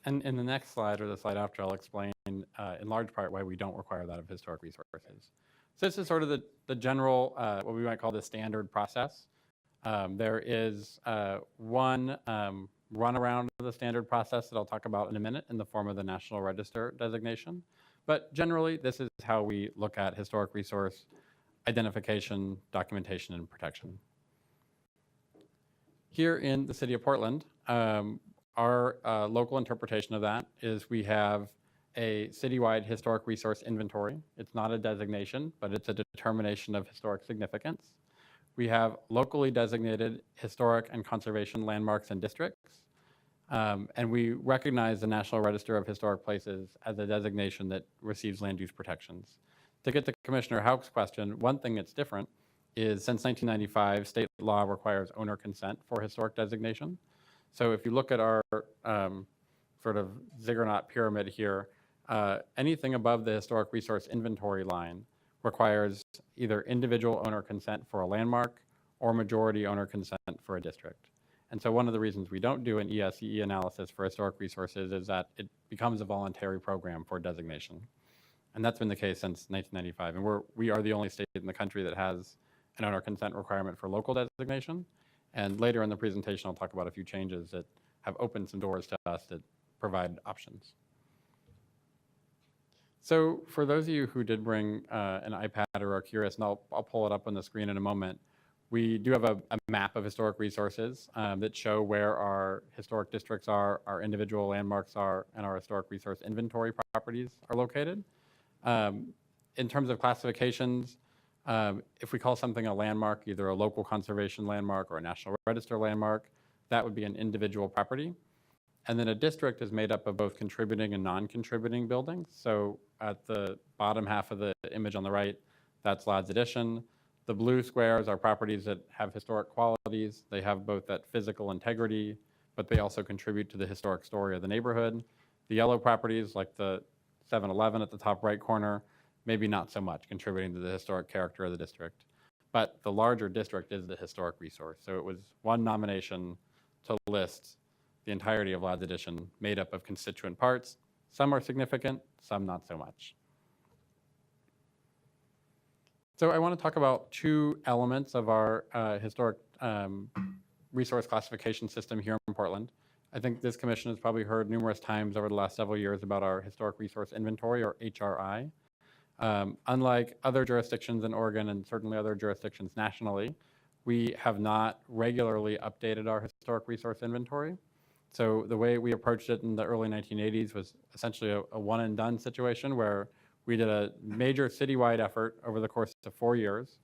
And in the next slide, or the slide after, I'll explain in large part why we don't require that of historic resources. So this is sort of the general, what we might call the standard process. There is one runaround of the standard process that I'll talk about in a minute in the form of the National Register designation. But generally, this is how we look at historic resource identification, documentation, and protection. Here in the city of Portland, our local interpretation of that is we have a citywide historic resource inventory. It's not a designation, but it's a determination of historic significance. We have locally designated historic and conservation landmarks and districts. And we recognize the National Register of Historic Places as a designation that receives land use protections. To get to Commissioner Houck's question, one thing that's different is since 1995, state law requires owner consent for historic designation. So if you look at our sort of ziggurat pyramid here, anything above the historic resource inventory line requires either individual owner consent for a landmark or majority owner consent for a district. And so one of the reasons we don't do an ESEE analysis for historic resources is that it becomes a voluntary program for designation. And that's been the case since 1995. And we are the only state in the country that has an owner consent requirement for local designation. And later in the presentation, I'll talk about a few changes that have opened some doors to us that provide options. So for those of you who did bring an iPad or are curious, and I'll pull it up on the screen in a moment, we do have a map of historic resources that show where our historic districts are, our individual landmarks are, and our historic resource inventory properties are located. In terms of classifications, if we call something a landmark, either a local conservation landmark or a National Register landmark, that would be an individual property. And then a district is made up of both contributing and non-contributing buildings. So at the bottom half of the image on the right, that's Ladd's Addition. The blue squares are properties that have historic qualities. They have both that physical integrity, but they also contribute to the historic story of the neighborhood. The yellow properties, like the 7-Eleven at the top right corner, maybe not so much, contributing to the historic character of the district. But the larger district is the historic resource. So it was one nomination to list the entirety of Ladd's Addition, made up of constituent parts. Some are significant, some not so much. So I want to talk about two elements of our historic resource classification system here in Portland. I think this commission has probably heard numerous times over the last several years about our Historic Resource Inventory, or HRI. Unlike other jurisdictions in Oregon and certainly other jurisdictions nationally, we have not regularly updated our historic resource inventory. So the way we approached it in the early 1980s was essentially a one and done situation where we did a major citywide effort over the course of 4 years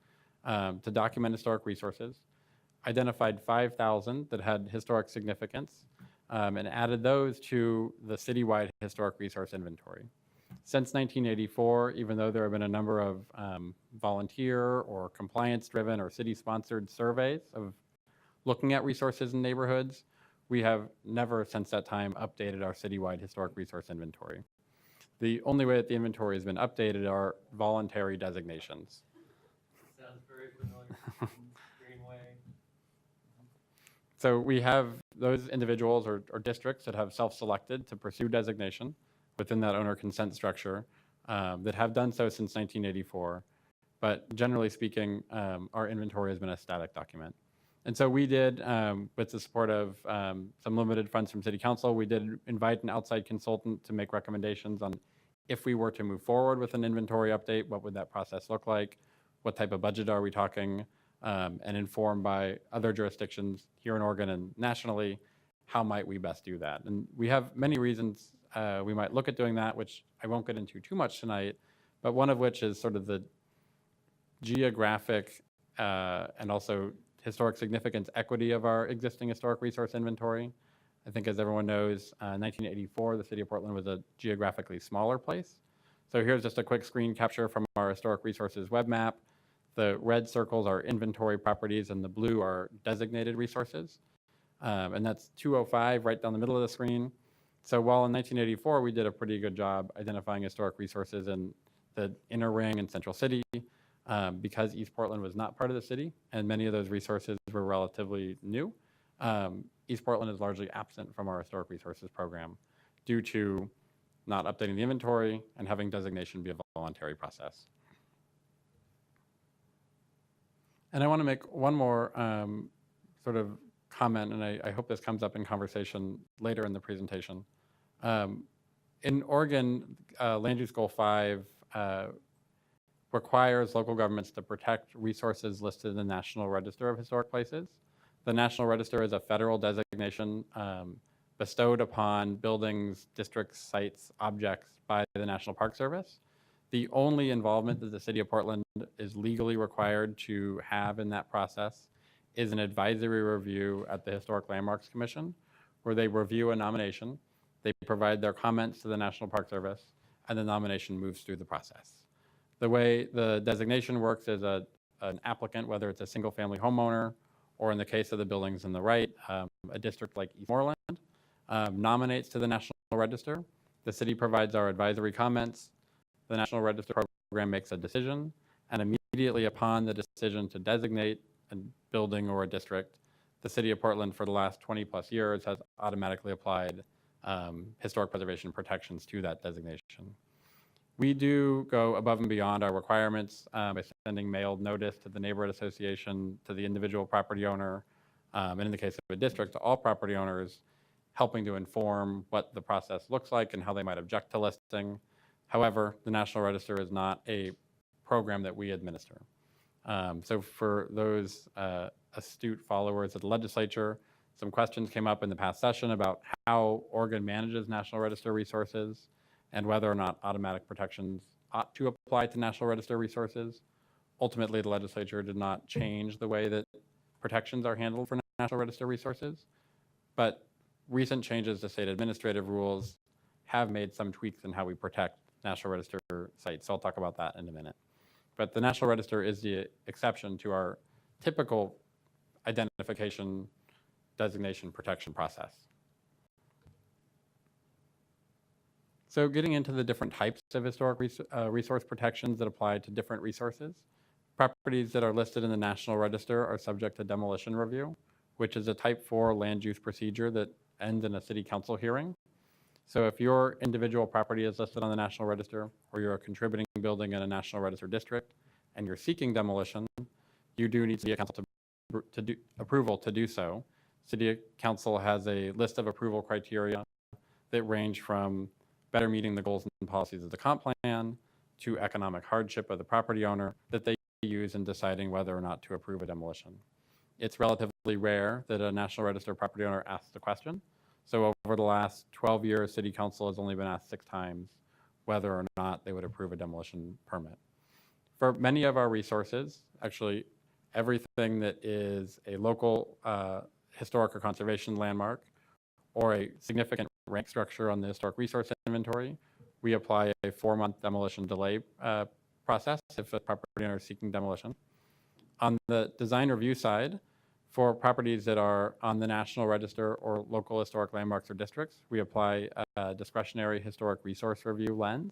to document historic resources, identified 5,000 that had historic significance, and added those to the citywide historic resource inventory. Since 1984, even though there have been a number of volunteer or compliance-driven or city-sponsored surveys of looking at resources in neighborhoods, we have never since that time updated our citywide historic resource inventory. The only way that the inventory has been updated are voluntary designations. Sounds very familiar. Greenway. So we have those individuals or districts that have self-selected to pursue designation within that owner consent structure that have done so since 1984. But generally speaking, our inventory has been a static document. And so we did, with the support of some limited funds from City Council, we did invite an outside consultant to make recommendations on if we were to move forward with an inventory update, what would that process look like? What type of budget are we talking? And informed by other jurisdictions here in Oregon and nationally, how might we best do that? And we have many reasons we might look at doing that, which I won't get into too much tonight, but one of which is sort of the geographic and also historic significance equity of our existing historic resource inventory. I think as everyone knows, 1984, the city of Portland was a geographically smaller place. So here's just a quick screen capture from our historic resources web map. The red circles are inventory properties and the blue are designated resources. And that's 205 right down the middle of the screen. So while in 1984, we did a pretty good job identifying historic resources in the inner ring and central city, because East Portland was not part of the city and many of those resources were relatively new, East Portland is largely absent from our historic resources program due to not updating the inventory and having designation be a voluntary process. And I want to make one more sort of comment, and I hope this comes up in conversation later in the presentation. In Oregon, Land Use Goal 5 requires local governments to protect resources listed in the National Register of Historic Places. The National Register is a federal designation bestowed upon buildings, districts, sites, objects by the National Park Service. The only involvement that the city of Portland is legally required to have in that process is an advisory review at the Historic Landmarks Commission, where they review a nomination, they provide their comments to the National Park Service, and the nomination moves through the process. The way the designation works is an applicant, whether it's a single-family homeowner, or in the case of the buildings on the right, a district like Eastmoreland, nominates to the National Register. The city provides our advisory comments. The National Register program makes a decision, and immediately upon the decision to designate a building or a district, the city of Portland for the last 20 plus years has automatically applied historic preservation protections to that designation. We do go above and beyond our requirements by sending mailed notice to the neighborhood association, to the individual property owner, and in the case of a district, to all property owners, helping to inform what the process looks like and how they might object to listing. However, the National Register is not a program that we administer. So for those astute followers of the legislature, some questions came up in the past session about how Oregon manages National Register resources and whether or not automatic protections ought to apply to National Register resources. Ultimately, the legislature did not change the way that protections are handled for National Register resources, but recent changes to state administrative rules have made some tweaks in how we protect National Register sites. So I'll talk about that in a minute. But the National Register is the exception to our typical identification, designation, protection process. So getting into the different types of historic resource protections that apply to different resources, properties that are listed in the National Register are subject to demolition review, which is a type 4 land use procedure that ends in a city council hearing. So if your individual property is listed on the National Register, or you're a contributing building in a National Register district, and you're seeking demolition, you do need city council to do approval to do so. City council has a list of approval criteria that range from better meeting the goals and policies of the comp plan to economic hardship of the property owner that they use in deciding whether or not to approve a demolition. It's relatively rare that a National Register property owner asks the question. So over the last 12 years, City Council has only been asked 6 times whether or not they would approve a demolition permit. For many of our resources, actually everything that is a local historic or conservation landmark or a significant rank structure on the historic resource inventory, we apply a 4-month demolition delay process if a property owner is seeking demolition. On the design review side, for properties that are on the National Register or local historic landmarks or districts, we apply a discretionary historic resource review lens.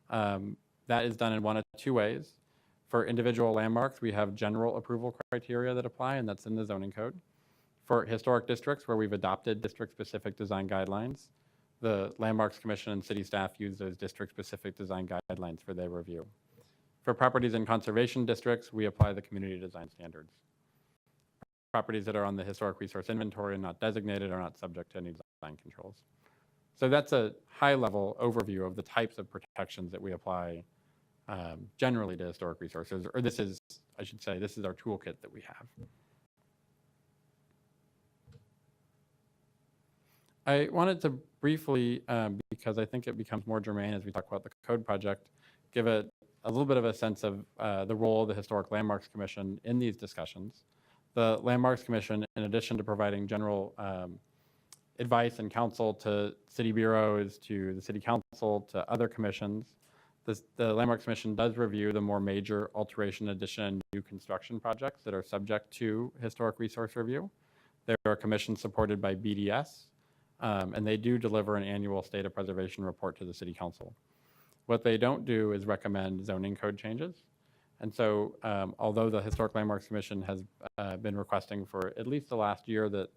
That is done in one of 2 ways. For individual landmarks, we have general approval criteria that apply, and that's in the zoning code. For historic districts where we've adopted district-specific design guidelines, the Landmarks Commission and city staff use those district-specific design guidelines for their review. For properties in conservation districts, we apply the community design standards. Properties that are on the historic resource inventory and not designated are not subject to any design controls. So that's a high-level overview of the types of protections that we apply generally to historic resources, or this is, I should say, this is our toolkit that we have. I wanted to briefly, because I think it becomes more germane as we talk about the code project, give a little bit of a sense of the role of the Historic Landmarks Commission in these discussions. The Landmarks Commission, in addition to providing general advice and counsel to city bureaus, to the city council, to other commissions, the Landmarks Commission does review the more major alteration, addition, and new construction projects that are subject to historic resource review. They are commissions supported by BDS, and they do deliver an annual state of preservation report to the city council. What they don't do is recommend zoning code changes. And so although the Historic Landmarks Commission has been requesting for at least the last year that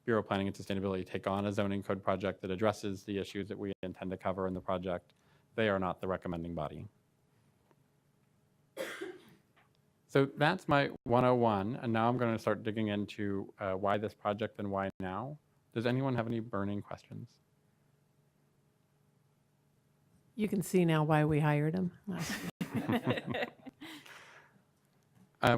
Bureau of Planning and Sustainability take on a zoning code project that addresses the issues that we intend to cover in the project, they are not the recommending body. So that's my 101, and now I'm going to start digging into why this project and why now. Does anyone have any burning questions? You can see now why we hired him.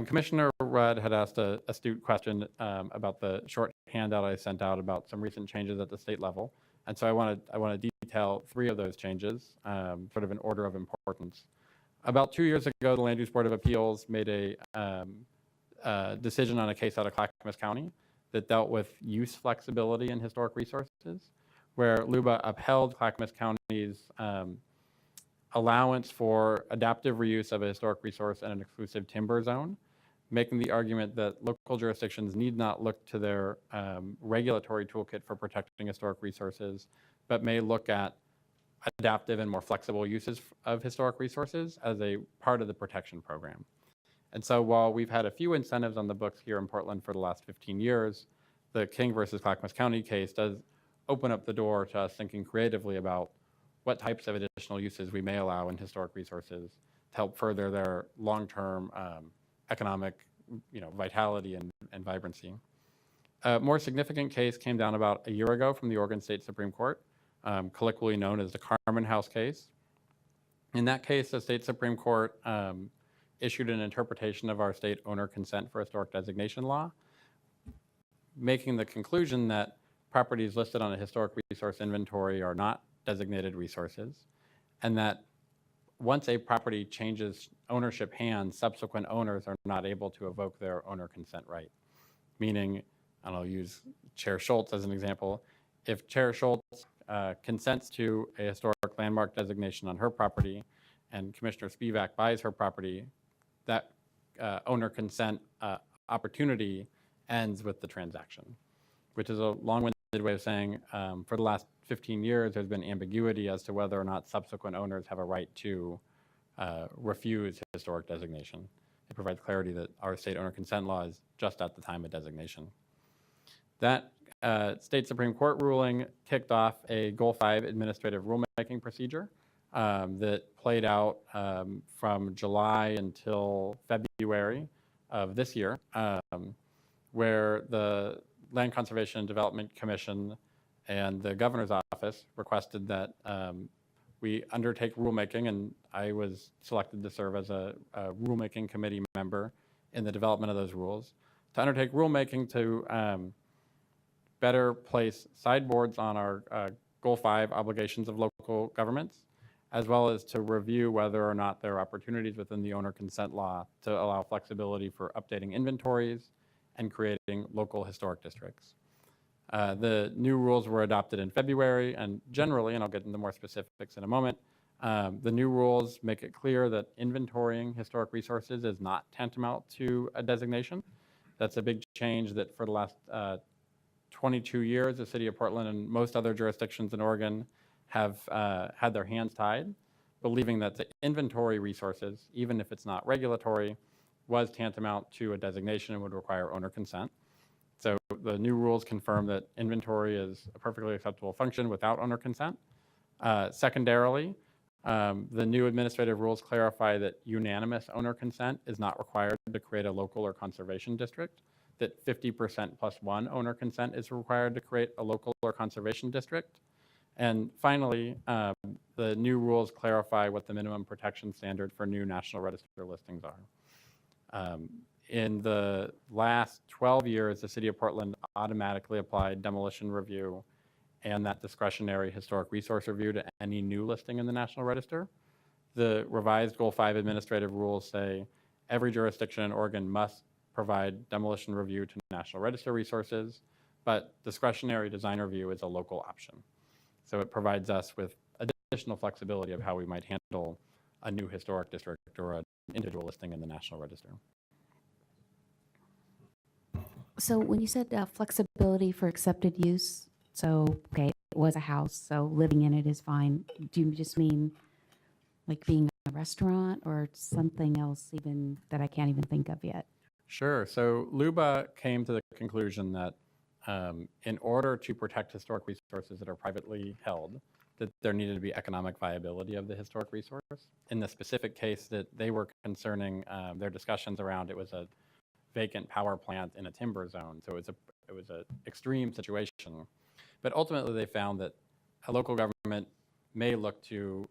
Commissioner Rudd had asked an astute question about the short handout I sent out about some recent changes at the state level. And so I want to detail 3 of those changes, sort of in order of importance. About 2 years ago, the Land Use Board of Appeals made a decision on a case out of Clackamas County that dealt with use flexibility in historic resources, where LUBA upheld Clackamas County's allowance for adaptive reuse of a historic resource in an exclusive timber zone, making the argument that local jurisdictions need not look to their regulatory toolkit for protecting historic resources, but may look at adaptive and more flexible uses of historic resources as a part of the protection program. And so while we've had a few incentives on the books here in Portland for the last 15 years, the King versus Clackamas County case does open up the door to us thinking creatively about what types of additional uses we may allow in historic resources to help further their long-term economic vitality and vibrancy. A more significant case came down about a year ago from the Oregon State Supreme Court, colloquially known as the Carmen House case. In that case, the state Supreme Court issued an interpretation of our state owner consent for historic designation law, making the conclusion that properties listed on a historic resource inventory are not designated resources, and that once a property changes ownership hands, subsequent owners are not able to evoke their owner consent right. Meaning, and I'll use Chair Schultz as an example, if Chair Schultz consents to a historic landmark designation on her property and Commissioner Spivak buys her property, that owner consent opportunity ends with the transaction, which is a long-winded way of saying for the last 15 years, there's been ambiguity as to whether or not subsequent owners have a right to refuse historic designation. It provides clarity that our state owner consent law is just at the time of designation. That state Supreme Court ruling kicked off a Goal 5 administrative rulemaking procedure that played out from July until February of this year, where the Land Conservation and Development Commission and the Governor's Office requested that we undertake rulemaking, and I was selected to serve as a rulemaking committee member in the development of those rules, to undertake rulemaking to better place sideboards on our Goal 5 obligations of local governments, as well as to review whether or not there are opportunities within the owner consent law to allow flexibility for updating inventories and creating local historic districts. The new rules were adopted in February, and generally, and I'll get into more specifics in a moment, the new rules make it clear that inventorying historic resources is not tantamount to a designation. That's a big change that for the last 22 years, the city of Portland and most other jurisdictions in Oregon have had their hands tied, believing that the inventory resources, even if it's not regulatory, was tantamount to a designation and would require owner consent. So the new rules confirm that inventory is a perfectly acceptable function without owner consent. Secondarily, the new administrative rules clarify that unanimous owner consent is not required to create a local or conservation district, that 50% plus one owner consent is required to create a local or conservation district. And finally, the new rules clarify what the minimum protection standard for new National Register listings are. In the last 12 years, the city of Portland automatically applied demolition review and that discretionary historic resource review to any new listing in the National Register. The revised Goal 5 administrative rules say every jurisdiction in Oregon must provide demolition review to National Register resources, but discretionary design review is a local option. So it provides us with additional flexibility of how we might handle a new historic district or an individual listing in the National Register. So when you said flexibility for accepted use, so, okay, it was a house, so living in it is fine. Do you just mean like being a restaurant or something else even that I can't even think of yet? Sure. So LUBA came to the conclusion that in order to protect historic resources that are privately held, that there needed to be economic viability of the historic resource. In the specific case that they were concerning their discussions around, it was a vacant power plant in a timber zone. So it was an extreme situation. But ultimately, they found that a local government may look to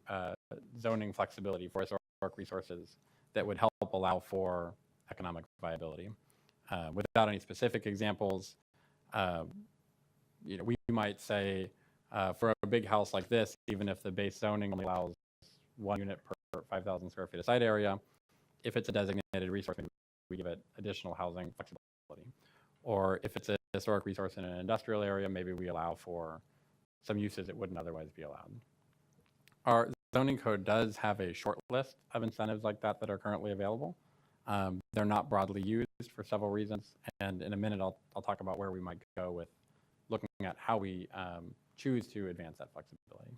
zoning flexibility for historic resources that would help allow for economic viability. Without any specific examples, we might say for a big house like this, even if the base zoning only allows 1 unit per 5,000 square feet of site area, if it's a designated resource, we give it additional housing flexibility. Or if it's a historic resource in an industrial area, maybe we allow for some uses that wouldn't otherwise be allowed. Our zoning code does have a short list of incentives like that that are currently available. They're not broadly used for several reasons, and in a minute I'll talk about where we might go with looking at how we choose to advance that flexibility.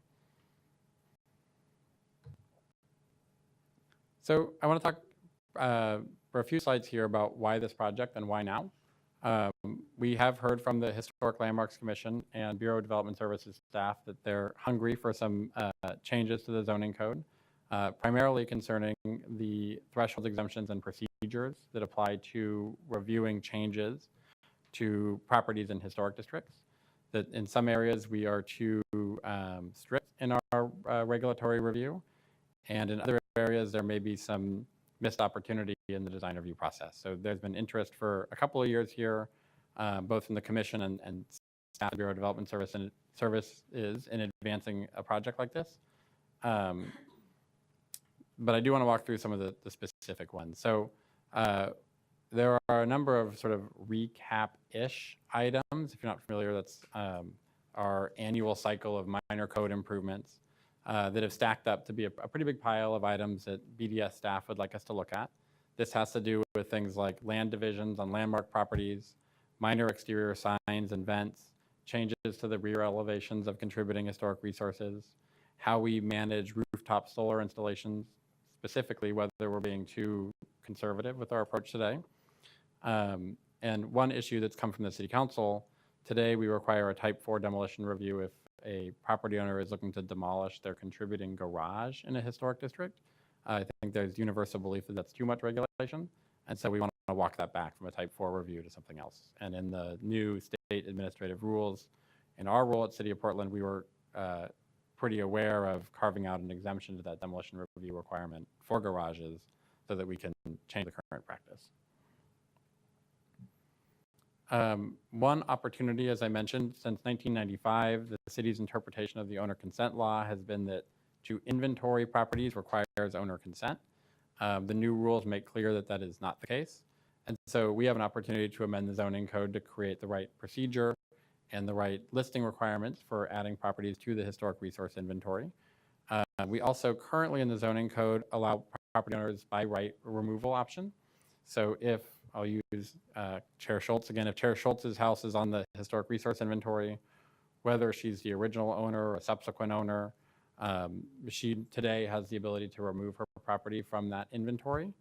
So I want to talk for a few slides here about why this project and why now. We have heard from the Historic Landmarks Commission and Bureau of Development Services staff that they're hungry for some changes to the zoning code, primarily concerning the threshold exemptions and procedures that apply to reviewing changes to properties in historic districts. That in some areas we are too strict in our regulatory review, and in other areas there may be some missed opportunity in the design review process. So there's been interest for a couple of years here, both from the commission and staff of the Bureau of Development Services in advancing a project like this. But I do want to walk through some of the specific ones. So there are a number of sort of recap-ish items. If you're not familiar, that's our annual cycle of minor code improvements that have stacked up to be a pretty big pile of items that BDS staff would like us to look at. This has to do with things like land divisions on landmark properties, minor exterior signs and vents, changes to the rear elevations of contributing historic resources, how we manage rooftop solar installations, specifically whether we're being too conservative with our approach today. And one issue that's come from the City Council, today we require a Type 4 demolition review if a property owner is looking to demolish their contributing garage in a historic district. I think there's universal belief that that's too much regulation, and so we want to walk that back from a Type 4 review to something else. And in the new state administrative rules, in our rule at City of Portland, we were pretty aware of carving out an exemption to that demolition review requirement for garages so that we can change the current practice. One opportunity, as I mentioned, since 1995, the city's interpretation of the owner consent law has been that to inventory properties requires owner consent. The new rules make clear that that is not the case. And so we have an opportunity to amend the zoning code to create the right procedure and the right listing requirements for adding properties to the historic resource inventory. We also currently in the zoning code allow property owners by right removal option. So if I'll use Chair Schultz again. If Chair Schultz's house is on the historic resource inventory, whether she's the original owner or a subsequent owner, she today has the ability to remove her property from that inventory.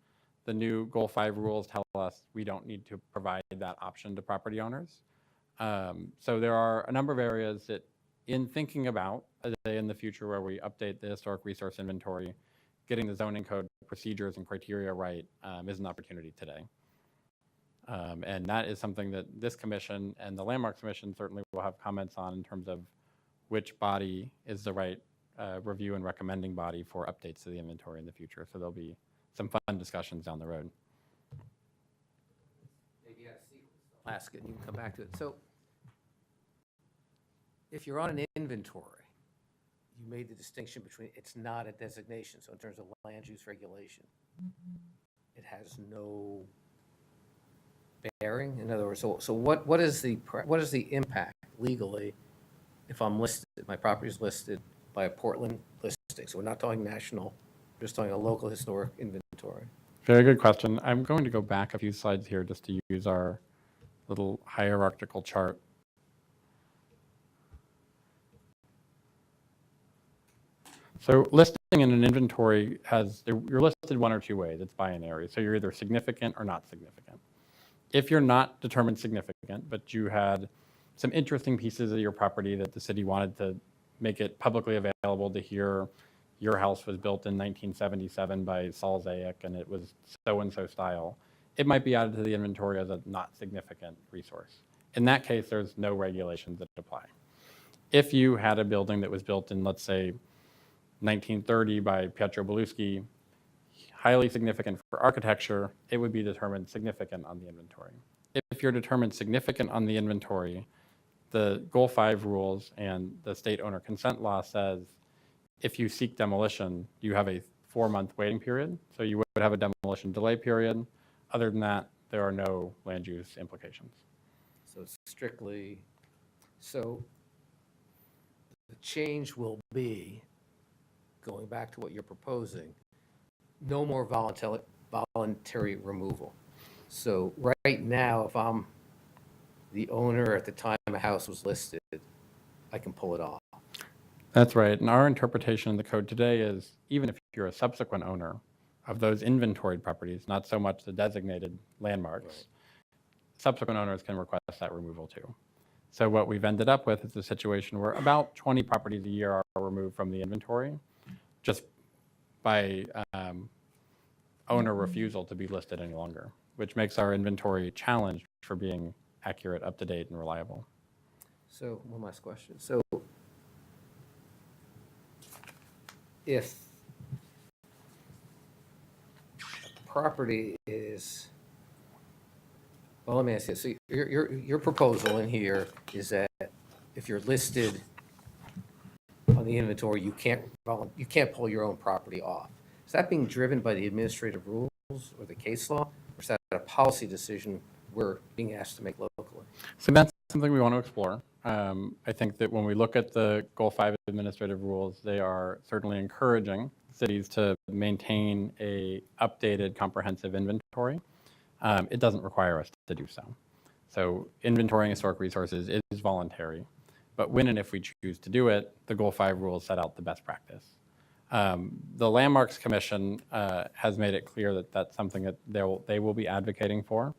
The new Goal 5 rules tell us we don't need to provide that option to property owners. So there are a number of areas that in thinking about a day in the future where we update the historic resource inventory, getting the zoning code procedures and criteria right is an opportunity today. And that is something that this commission and the Landmarks Commission certainly will have comments on in terms of which body is the right review and recommending body for updates to the inventory in the future. So there'll be some fun discussions down the road. Maybe you had a sequence. I'll ask it and you can come back to it. So if you're on an inventory, you made the distinction between it's not a designation. So in terms of land use regulation, it has no bearing. In other words, so what is the impact legally if I'm listed, my property is listed by a Portland listing? So we're not talking national, we're just talking a local historic inventory. Very good question. I'm going to go back a few slides here just to use our little hierarchical chart. So listing in an inventory you're listed one or two ways. It's binary. So you're either significant or not significant. If you're not determined significant, but you had some interesting pieces of your property that the city wanted to make it publicly available to hear your house was built in 1977 by Saul Zayek and it was so-and-so style, it might be added to the inventory as a not significant resource. In that case, there's no regulations that apply. If you had a building that was built in, let's say, 1930 by Pietro Beluschi, highly significant for architecture, it would be determined significant on the inventory. If you're determined significant on the inventory, the Goal 5 rules and the state owner consent law says if you seek demolition, you have a 4-month waiting period. So you would have a demolition delay period. Other than that, there are no land use implications. So it's strictly, so the change will be, going back to what you're proposing, no more voluntary removal. So right now, if I'm the owner at the time a house was listed, I can pull it off. That's right. And our interpretation in the code today is even if you're a subsequent owner of those inventoried properties, not so much the designated landmarks, subsequent owners can request that removal too. So what we've ended up with is a situation where about 20 properties a year are removed from the inventory just by owner refusal to be listed any longer, which makes our inventory challenged for being accurate, up to date, and reliable. So one last question. So if a property is, well, let me ask you, so your proposal in here is that if you're listed on the inventory, you can't pull your own property off. Is that being driven by the administrative rules or the case law, or is that a policy decision we're being asked to make locally? So that's something we want to explore. I think that when we look at the Goal 5 administrative rules, they are certainly encouraging cities to maintain a updated comprehensive inventory. It doesn't require us to do so. So inventorying historic resources is voluntary, but when and if we choose to do it, the Goal 5 rules set out the best practice. The Landmarks Commission has made it clear that that's something that they will be advocating for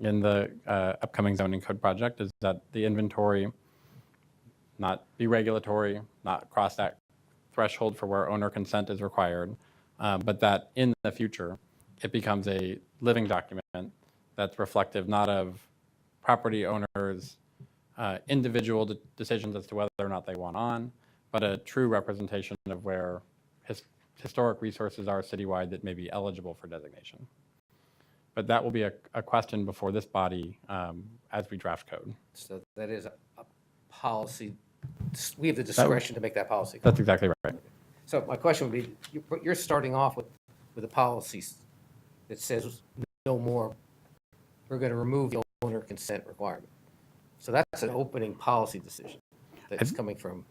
in the upcoming zoning code project, is that the inventory not be regulatory, not cross that threshold for where owner consent is required, but that in the future, it becomes a living document that's reflective not of property owners' individual decisions as to whether or not they want on, but a true representation of where historic resources are citywide that may be eligible for designation. But that will be a question before this body as we draft code. So that is a policy, we have the discretion to make that policy. That's exactly right. So my question would be, you're starting off with a policy that says no more, we're going to remove the owner consent requirement. So that's an opening policy decision that's coming from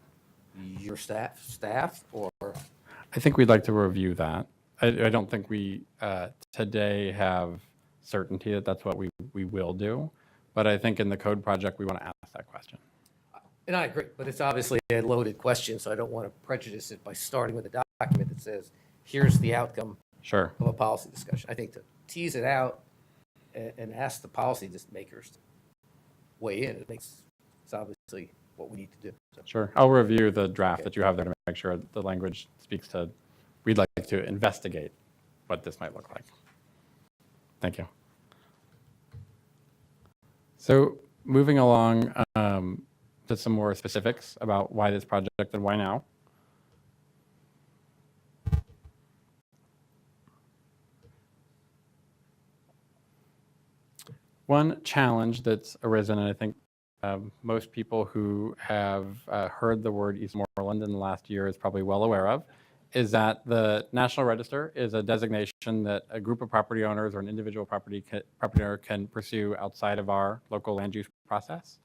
your staff, or? I think we'd like to review that. I don't think we today have certainty that that's what we will do, but I think in the code project, we want to ask that question. And I agree, but it's obviously a loaded question, so I don't want to prejudice it by starting with a document that says, here's the outcome Sure. of a policy discussion. I think to tease it out and ask the policy makers to weigh in, it's obviously what we need to do. So. Sure. I'll review the draft Okay. that you have there to make sure the language speaks to, we'd like to investigate what this might look like. Thank you. So moving along to some more specifics about why this project and why now. One challenge that's arisen, and I think most people who have heard the word Eastmoreland in the last year is probably well aware of, is that the National Register is a designation that a group of property owners or an individual property owner can pursue outside of our local land use process.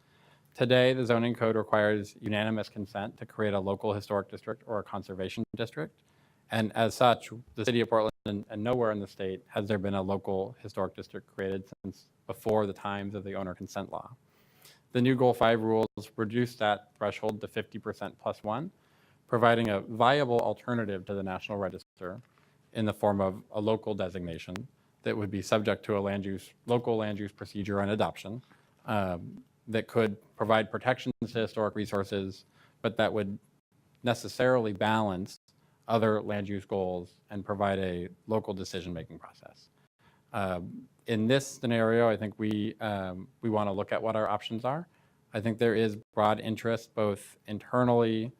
Today, the zoning code requires unanimous consent to create a local historic district or a conservation district. And as such, the city of Portland and nowhere in the state has there been a local historic district created since before the times of the owner consent law. The new Goal 5 rules reduce that threshold to 50% plus one, providing a viable alternative to the National Register in the form of a local designation that would be subject to a local land use procedure and adoption that could provide protections to historic resources, but that would necessarily balance other land use goals and provide a local decision-making process. In this scenario, I think we want to look at what our options are. I think there is broad interest both internally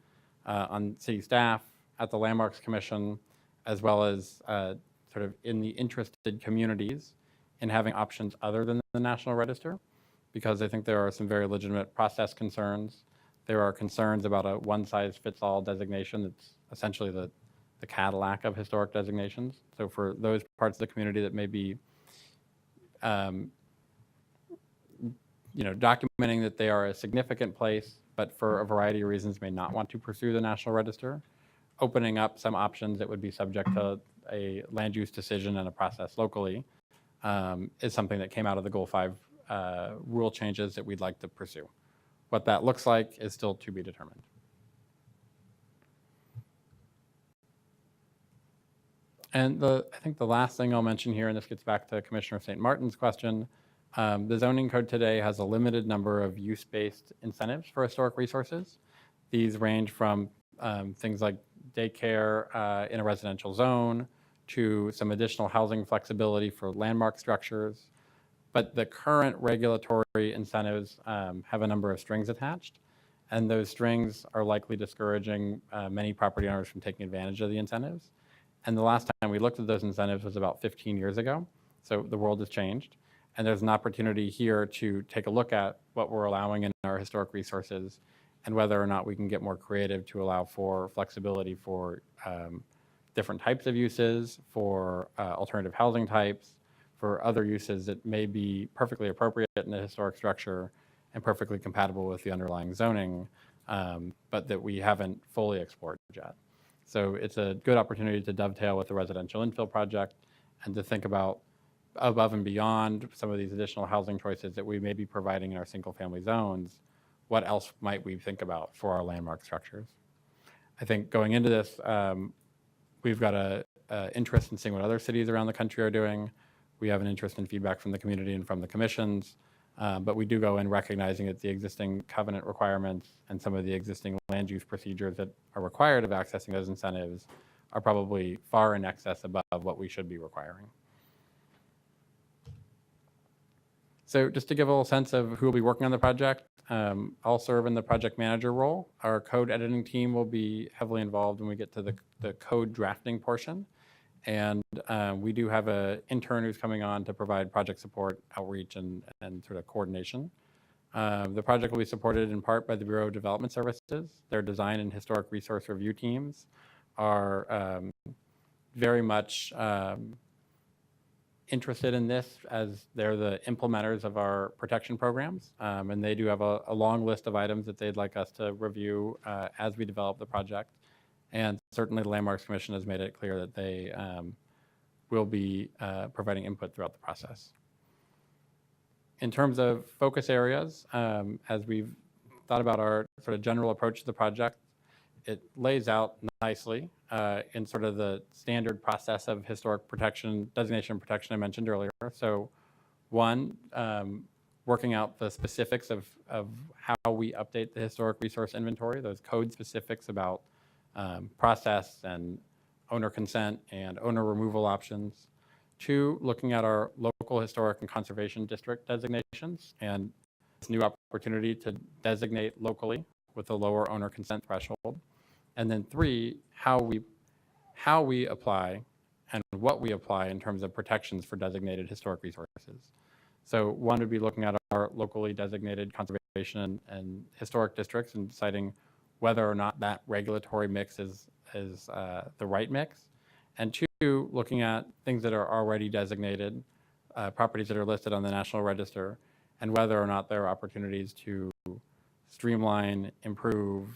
on city staff, at the Landmarks Commission, as well as sort of in the interested communities in having options other than the National Register, because I think there are some very legitimate process concerns. There are concerns about a one-size-fits-all designation that's essentially the Cadillac of historic designations. So for those parts of the community that may be documenting that they are a significant place, but for a variety of reasons may not want to pursue the National Register, opening up some options that would be subject to a land use decision and a process locally is something that came out of the Goal 5 rule changes that we'd like to pursue. What that looks like is still to be determined. And I think the last thing I'll mention here, and this gets back to Commissioner St. Martin's question, The zoning code today has a limited number of use-based incentives for historic resources. These range from things like daycare in a residential zone to some additional housing flexibility for landmark structures. But the current regulatory incentives have a number of strings attached, and those strings are likely discouraging many property owners from taking advantage of the incentives. And the last time we looked at those incentives was about 15 years ago, so the world has changed. And there's an opportunity here to take a look at what we're allowing in our historic resources and whether or not we can get more creative to allow for flexibility for different types of uses, for alternative housing types, for other uses that may be perfectly appropriate in a historic structure and perfectly compatible with the underlying zoning, but that we haven't fully explored yet. So it's a good opportunity to dovetail with the residential infill project and to think about above and beyond some of these additional housing choices that we may be providing in our single family zones, what else might we think about for our landmark structures? I think going into this, we've got an interest in seeing what other cities around the country are doing. We have an interest in feedback from the community and from the commissions, but we do go in recognizing that the existing covenant requirements and some of the existing land use procedures that are required of accessing those incentives are probably far in excess above what we should be requiring. So just to give a little sense of who will be working on the project, I'll serve in the project manager role. Our code editing team will be heavily involved when we get to the code drafting portion. And we do have an intern who's coming on to provide project support, outreach, and sort of coordination. The project will be supported in part by the Bureau of Development Services. Their design and historic resource review teams are very much interested in this as they're the implementers of our protection programs. And they do have a long list of items that they'd like us to review as we develop the project. And certainly the Landmarks Commission has made it clear that they will be providing input throughout the process. In terms of focus areas, as we've thought about our sort of general approach to the project, it lays out nicely in sort of the standard process of historic protection, designation and protection I mentioned earlier. So one, working out the specifics of how we update the historic resource inventory, those code specifics about process and owner consent and owner removal options. Two, looking at our local historic and conservation district designations and this new opportunity to designate locally with a lower owner consent threshold. And then three, how we apply and what we apply in terms of protections for designated historic resources. So one would be looking at our locally designated conservation and historic districts and deciding whether or not that regulatory mix is the right mix. And two, looking at things that are already designated, properties that are listed on the National Register, and whether or not there are opportunities to streamline, improve,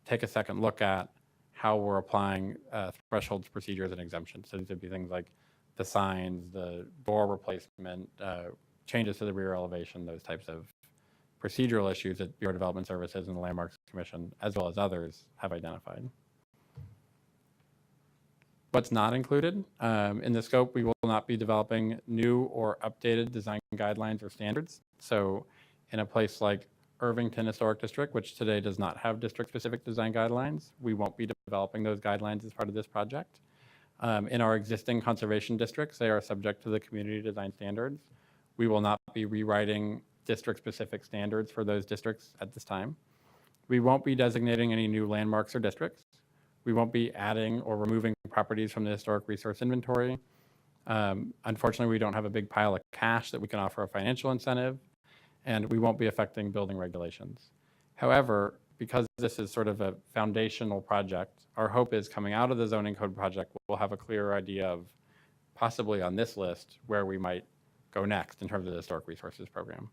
take a second look at how we're applying thresholds, procedures, and exemptions. So these would be things like the signs, the door replacement, changes to the rear elevation, those types of procedural issues that Bureau of Development Services and the Landmarks Commission, as well as others, have identified. What's not included? In the scope, we will not be developing new or updated design guidelines or standards. So in a place like Irvington Historic District, which today does not have district-specific design guidelines, we won't be developing those guidelines as part of this project. In our existing conservation districts, they are subject to the community design standards. We will not be rewriting district-specific standards for those districts at this time. We won't be designating any new landmarks or districts. We won't be adding or removing properties from the historic resource inventory. Unfortunately, we don't have a big pile of cash that we can offer a financial incentive, and we won't be affecting building regulations. However, because this is sort of a foundational project, our hope is coming out of the zoning code project, we'll have a clearer idea of possibly on this list where we might go next in terms of the historic resources program.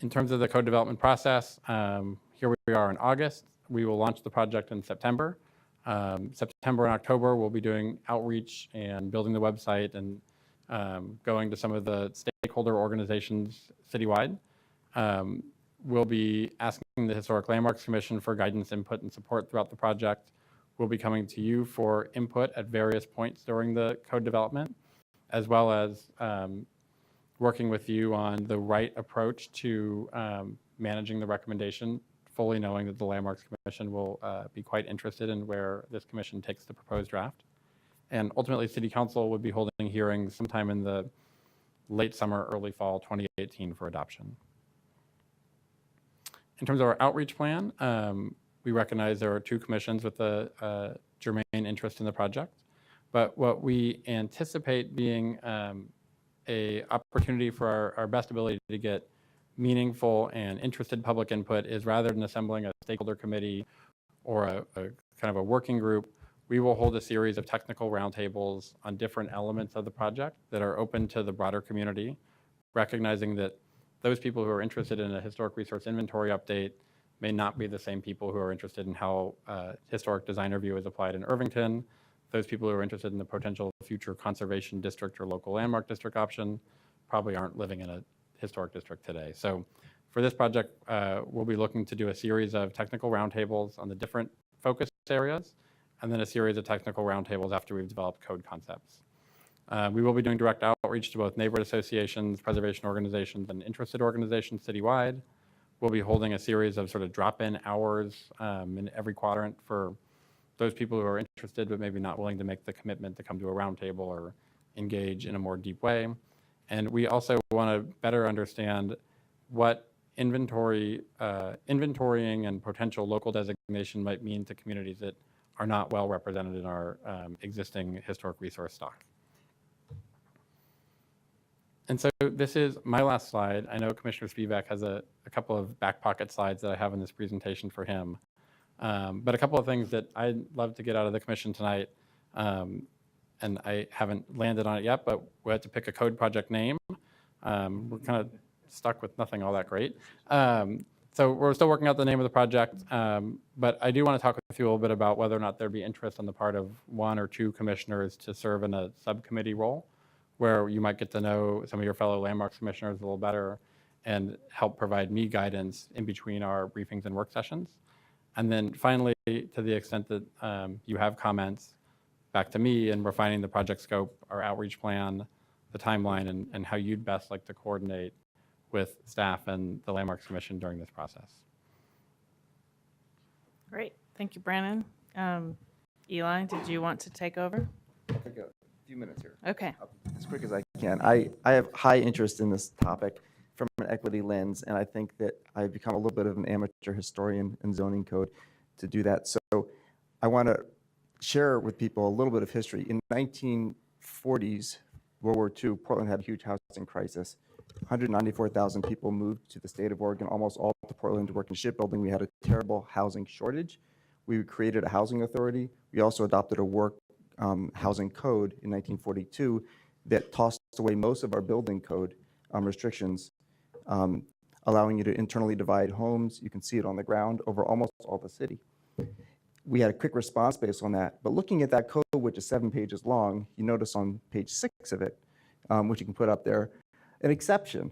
In terms of the code development process, here we are in August. We will launch the project in September. September and October, we'll be doing outreach and building the website and going to some of the stakeholder organizations citywide. We'll be asking the Historic Landmarks Commission for guidance, input, and support throughout the project. We'll be coming to you for input at various points during the code development, as well as working with you on the right approach to managing the recommendation, fully knowing that the Landmarks Commission will be quite interested in where this commission takes the proposed draft. And ultimately, City Council would be holding hearings sometime in the late summer, early fall 2018 for adoption. In terms of our outreach plan, we recognize there are 2 commissions with a germane interest in the project. But what we anticipate being a opportunity for our best ability to get meaningful and interested public input is, rather than assembling a stakeholder committee or a kind of a working group, we will hold a series of technical roundtables on different elements of the project that are open to the broader community, recognizing that those people who are interested in a historic resource inventory update may not be the same people who are interested in how historic design review is applied in Irvington. Those people who are interested in the potential future conservation district or local landmark district option probably aren't living in a historic district today. So for this project, we'll be looking to do a series of technical roundtables on the different focus areas, and then a series of technical roundtables after we've developed code concepts. We will be doing direct outreach to both neighborhood associations, preservation organizations, and interested organizations citywide. We'll be holding a series of sort of drop-in hours in every quadrant for those people who are interested but maybe not willing to make the commitment to come to a roundtable or engage in a more deep way. And we also want to better understand what inventorying and potential local designation might mean to communities that are not well represented in our existing historic resource stock. And so this is my last slide. I know Commissioner Spivak has a couple of back pocket slides that I have in this presentation for him. But a couple of things that I'd love to get out of the commission tonight, and I haven't landed on it yet, but we had to pick a code project name. We're kind of stuck with nothing all that great. So we're still working out the name of the project, but I do want to talk with you a little bit about whether or not there'd be interest on the part of 1 or 2 commissioners to serve in a subcommittee role, where you might get to know some of your fellow landmarks commissioners a little better and help provide me guidance in between our briefings and work sessions. And then finally, to the extent that you have comments, back to me in refining the project scope, our outreach plan, the timeline, and how you'd best like to coordinate with staff and the Landmarks Commission during this process. Great. Thank you, Brandon. Eli, did you want to take over? I'll take a few minutes here. Okay. I'll be as quick as I can. I have high interest in this topic from an equity lens, and I think that I've become a little bit of an amateur historian in zoning code to do that. So I want to share with people a little bit of history. In 1940s, World War II, Portland had a huge housing crisis. 194,000 people moved to the state of Oregon, almost all to Portland to work in shipbuilding. We had a terrible housing shortage. We created a housing authority. We also adopted a work housing code in 1942 that tossed away most of our building code restrictions, allowing you to internally divide homes. You can see it on the ground over almost all the city. We had a quick response based on that. But looking at that code, which is 7 pages long, you notice on page 6 of it, which you can put up there, an exception.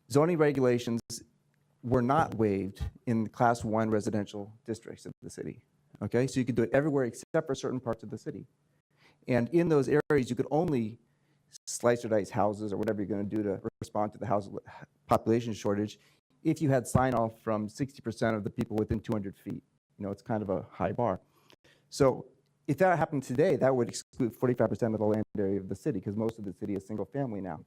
Zoning regulations were not waived in Class 1 residential districts of the city. Okay, so you could do it everywhere except for certain parts of the city. And in those areas, you could only slice or dice houses or whatever you're going to do to respond to the house population shortage if you had sign off from 60% of the people within 200 feet. You know, it's kind of a high bar. So if that happened today, that would exclude 45% of the land area of the city, because most of the city is single family now.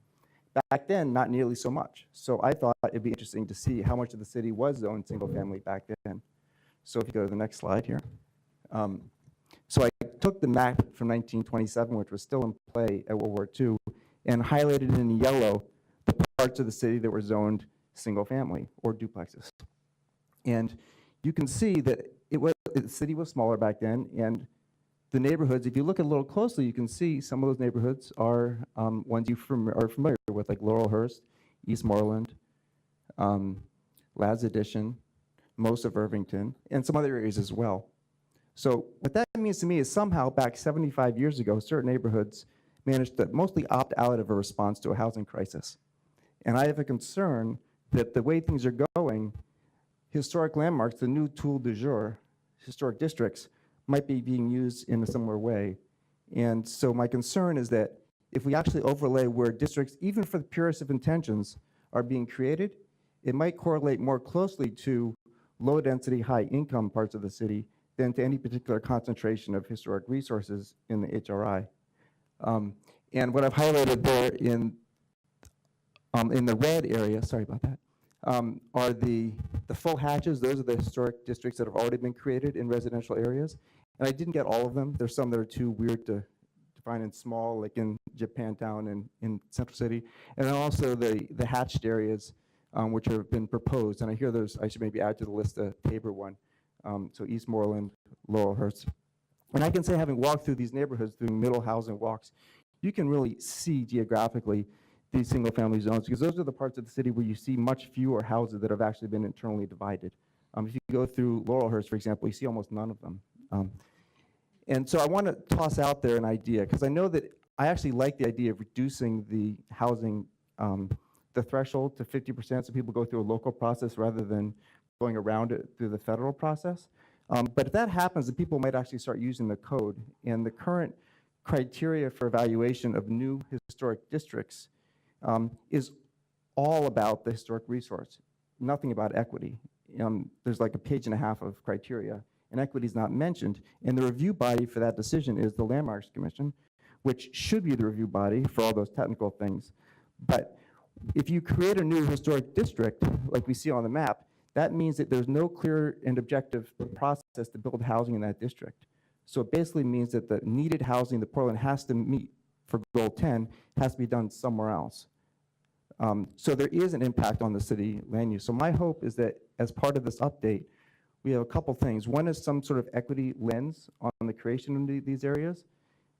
Back then, not nearly so much. So I thought it'd be interesting to see how much of the city was zoned single family back then. So if you go to the next slide here. So I took the map from 1927, which was still in play at World War II, and highlighted in yellow the parts of the city that were zoned single family or duplexes. And you can see that the city was smaller back then, and the neighborhoods, if you look a little closely, you can see some of those neighborhoods are ones you are familiar with, like Laurelhurst, Eastmoreland, Ladd's Addition, most of Irvington, and some other areas as well. So what that means to me is somehow back 75 years ago, certain neighborhoods managed to mostly opt out of a response to a housing crisis. And I have a concern that the way things are going, historic landmarks, the new tool du jour, historic districts, might be being used in a similar way. And so my concern is that if we actually overlay where districts, even for the purest of intentions, are being created, it might correlate more closely to low-density, high-income parts of the city than to any particular concentration of historic resources in the HRI. And what I've highlighted there in the red area, sorry about that, are the full hatches. Those are the historic districts that have already been created in residential areas. And I didn't get all of them. There's some that are too weird to find in small, like in Japantown and in Central City. And then also the hatched areas, which have been proposed. And I hear there's, I should maybe add to the list a Tabor one. So Eastmoreland, Laurelhurst. And I can say, having walked through these neighborhoods, doing middle housing walks, you can really see geographically these single-family zones, because those are the parts of the city where you see much fewer houses that have actually been internally divided. If you go through Laurelhurst, for example, you see almost none of them. And so I want to toss out there an idea, because I know that I actually like the idea of reducing the housing, the threshold to 50%, so people go through a local process rather than going around it through the federal process. But if that happens, then people might actually start using the code. And the current criteria for evaluation of new historic districts is all about the historic resource, nothing about equity. There's like a page and a half of criteria, and equity is not mentioned. And the review body for that decision is the Landmarks Commission, which should be the review body for all those technical things. But if you create a new historic district, like we see on the map, that means that there's no clear and objective process to build housing in that district. So it basically means that the needed housing that Portland has to meet for Goal 10 has to be done somewhere else. So there is an impact on the city land use. So my hope is that as part of this update, we have a couple things. One is some sort of equity lens on the creation of these areas.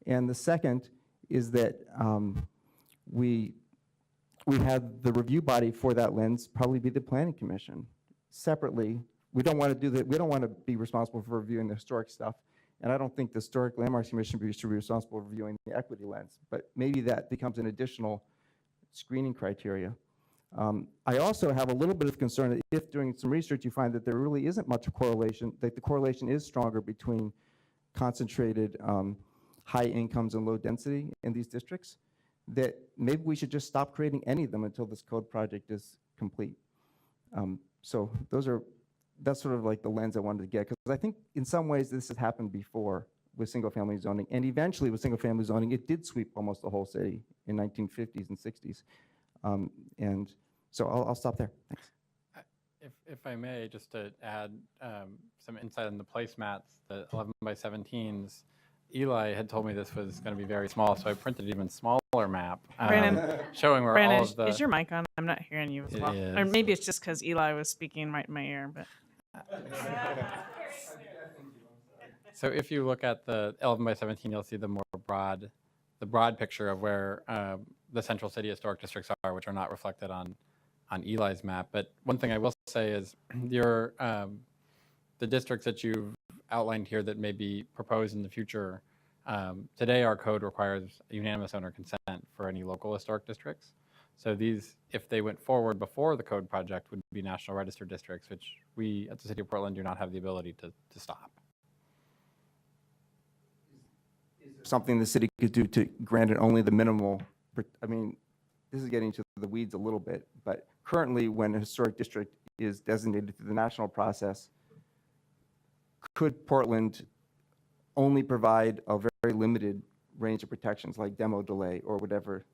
And the second is that we have the review body for that lens probably be the Planning Commission. Separately, we don't want to do that. We don't want to be responsible for reviewing the historic stuff. And I don't think the Historic Landmarks Commission should be responsible for reviewing the equity lens. But maybe that becomes an additional screening criteria. I also have a little bit of concern that if doing some research you find that there really isn't much correlation, that the correlation is stronger between concentrated high incomes and low density in these districts, that maybe we should just stop creating any of them until this code project is complete. So that's sort of like the lens I wanted to get, because I think in some ways this has happened before with single-family zoning, and eventually with single-family zoning, it did sweep almost the whole city in 1950s and 60s. And so I'll stop there. Thanks. If I may, just to add some insight on the placemats, the 11 by 17s, Eli had told me this was going to be very small, so I printed an even smaller map Brandon, showing where Brandon, all of the... is your mic on? I'm not hearing you as It well. Or is. maybe it's just because Eli was speaking right in my ear, but. So if you look at the 11 by 17, you'll see the broad picture of where the central city historic districts are, which are not reflected on Eli's map. But one thing I will say is the districts that you've outlined here that may be proposed in the future, today our code requires unanimous owner consent for any local historic districts. So these, if they went forward before the code project, would be National Register districts, which we at the City of Portland do not have the ability to stop. Something the city could do to grant it only the minimal, I mean, this is getting to the weeds a little bit, but currently when a historic district is designated through the national process, could Portland only provide a very limited range of protections like demo delay or whatever?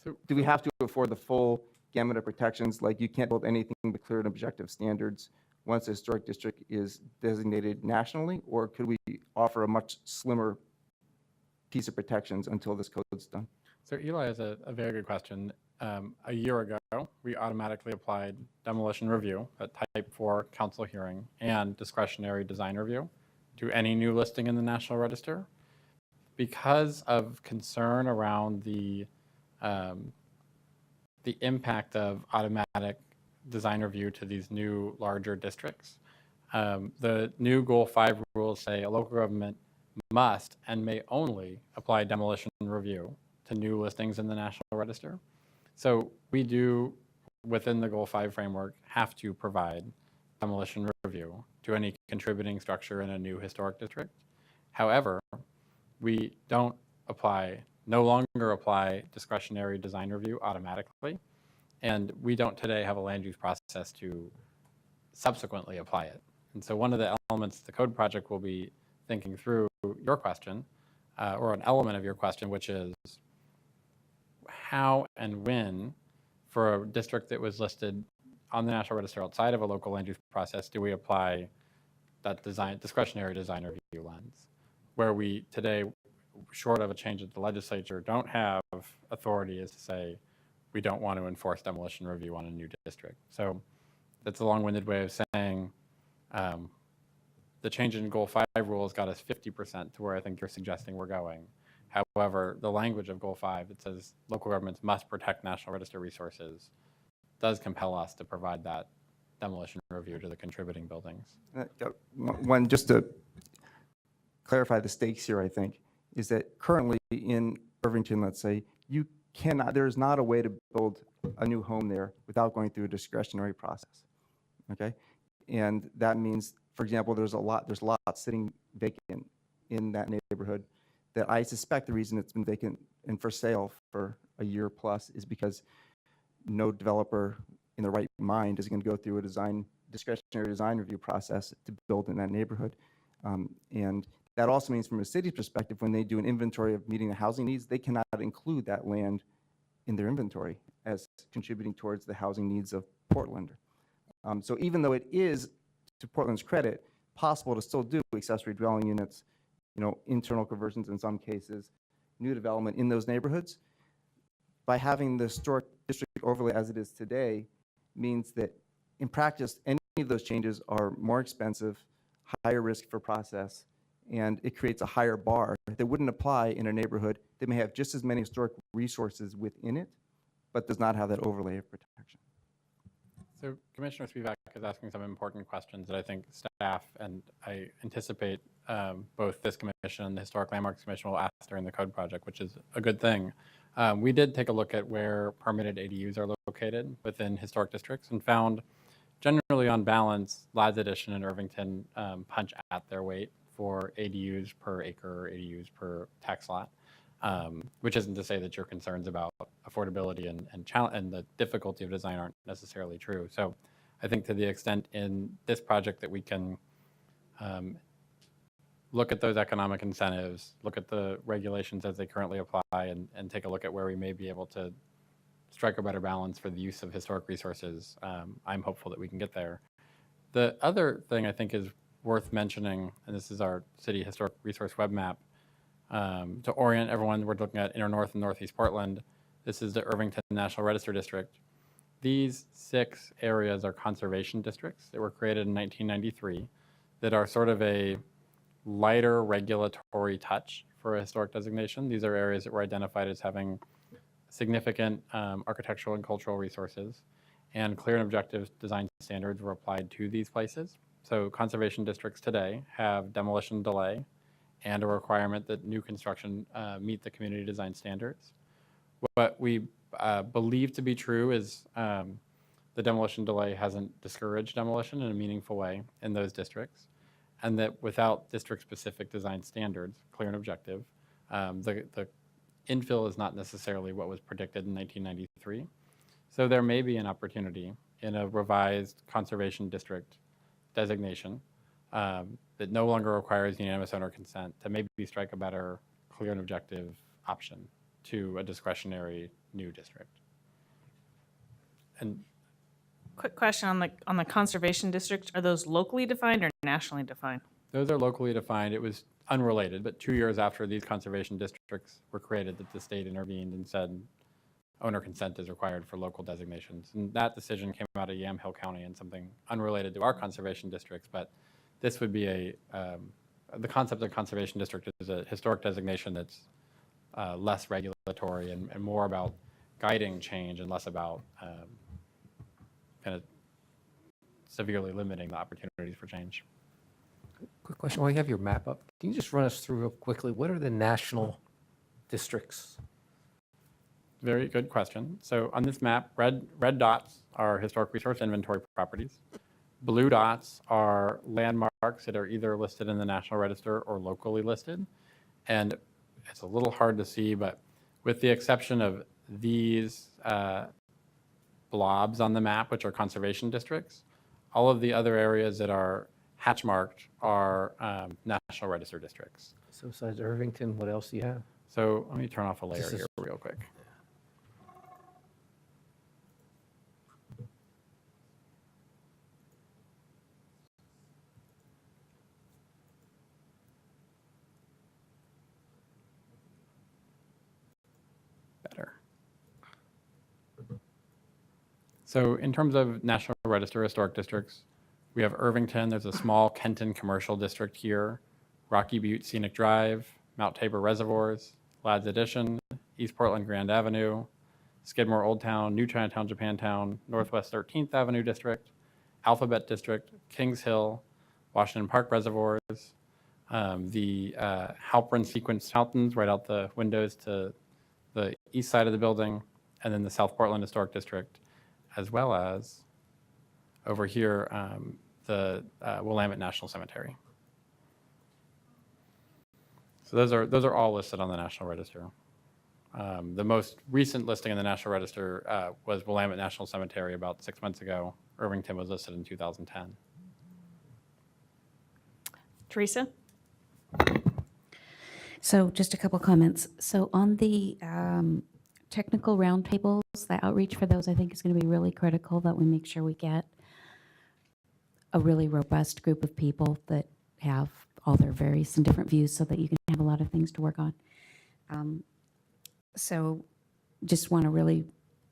So do we have to afford the full gamut of protections, like you can't build anything but clear and objective standards once a historic district is designated nationally, or could we offer a much slimmer piece of protections until this code's done? So Eli has a very good question. A year ago, we automatically applied demolition review, a type 4 council hearing, and discretionary design review to any new listing in the National Register. Because of concern around the impact of automatic design review to these new larger districts, the new Goal 5 rules say a local government must and may only apply demolition review to new listings in the National Register. So we do, within the Goal 5 framework, have to provide demolition review to any contributing structure in a new historic district. However, we don't apply no longer apply discretionary design review automatically. And we don't today have a land use process to subsequently apply it. And so one of the elements the code project will be thinking through your question, or an element of your question, which is how and when, for a district that was listed on the National Register outside of a local land use process, do we apply that discretionary design review lens, where we today, short of a change at the legislature, don't have authority as to say we don't want to enforce demolition review on a new district. So that's a long-winded way of saying the change in Goal 5 rules got us 50% to where I think you're suggesting we're going. However, the language of Goal 5 that says local governments must protect National Register resources does compel us to provide that demolition review to the contributing buildings. One, just to clarify the stakes here, I think, is that currently in Irvington, let's say, you cannot, there is not a way to build a new home there without going through a discretionary process, okay? And that means, for example, there's lots sitting vacant in that neighborhood that I suspect the reason it's been vacant and for sale for a year plus is because no developer in the right mind is going to go through a discretionary design review process to build in that neighborhood. And that also means from a city's perspective, when they do an inventory of meeting the housing needs, they cannot include that land in their inventory as contributing towards the housing needs of Portland. So even though it is, to Portland's credit, possible to still do accessory dwelling units, internal conversions in some cases, new development in those neighborhoods, by having the historic district overlay as it is today means that in practice, any of those changes are more expensive, higher risk for process, and it creates a higher bar that wouldn't apply in a neighborhood that may have just as many historic resources within it, but does not have that overlay of protection. So Commissioner Spivak is asking some important questions that I think staff and I anticipate both this commission and the Historic Landmarks Commission will ask during the code project, which is a good thing. We did take a look at where permitted ADUs are located within historic districts and found generally on balance, Ladd's Addition and Irvington punch at their weight for ADUs per acre or ADUs per tax lot, which isn't to say that your concerns about affordability and the difficulty of design aren't necessarily true. So I think to the extent in this project that we can look at those economic incentives, look at the regulations as they currently apply, and take a look at where we may be able to strike a better balance for the use of historic resources, I'm hopeful that we can get there. The other thing I think is worth mentioning, and this is our city historic resource web map, to orient everyone, we're looking at inner north and northeast Portland. This is the Irvington National Register District. These 6 areas are conservation districts that were created in 1993 that are sort of a lighter regulatory touch for a historic designation. These are areas that were identified as having significant architectural and cultural resources, and clear and objective design standards were applied to these places. So conservation districts today have demolition delay and a requirement that new construction meet the community design standards. What we believe to be true is the demolition delay hasn't discouraged demolition in a meaningful way in those districts, and that without district-specific design standards, clear and objective, the infill is not necessarily what was predicted in 1993. So there may be an opportunity in a revised conservation district designation that no longer requires unanimous owner consent to maybe strike a better clear and objective option to a discretionary new district. And Quick question on the conservation district. Are those locally defined or nationally defined? those are locally defined. It was unrelated, but 2 years after these conservation districts were created, that the state intervened and said owner consent is required for local designations. And that decision came out of Yamhill County and something unrelated to our conservation districts, but this would be the concept of conservation district is a historic designation that's less regulatory and more about guiding change and less about kind of severely limiting the opportunities for change. Quick question, while you have your map up, can you just run us through real quickly, what are the national districts? Very good question. So on this map, red dots are historic resource inventory properties. Blue dots are landmarks that are either listed in the National Register or locally listed. And it's a little hard to see, but With the exception of these blobs on the map, which are conservation districts, all of the other areas that are hatch marked are National Register districts. So besides Irvington, what else do you have? So let me turn off a layer This is- here real quick. Better. So in terms of National Register historic districts, we have Irvington, there's a small Kenton commercial district here, Rocky Butte Scenic Drive, Mount Tabor Reservoirs, Ladd's Addition, East Portland Grand Avenue, Skidmore Old Town, New Chinatown, Japantown, Northwest 13th Avenue District, Alphabet District, Kings Hill, Washington Park Reservoirs, the Halprin Sequence Mountains right out the willows to the east side of the building, and then the South Portland Historic District, as well as over here, the Willamette National Cemetery. So those are all listed on the National Register. The most recent listing in the National Register was Willamette National Cemetery about 6 months ago. Irvington was listed in 2010. Teresa? So just a couple comments. So on the technical roundtables, the outreach for those, I think is going to be really critical that we make sure we get a really robust group of people that have all their various and different views so that you can have a lot of things to work on. So just want to really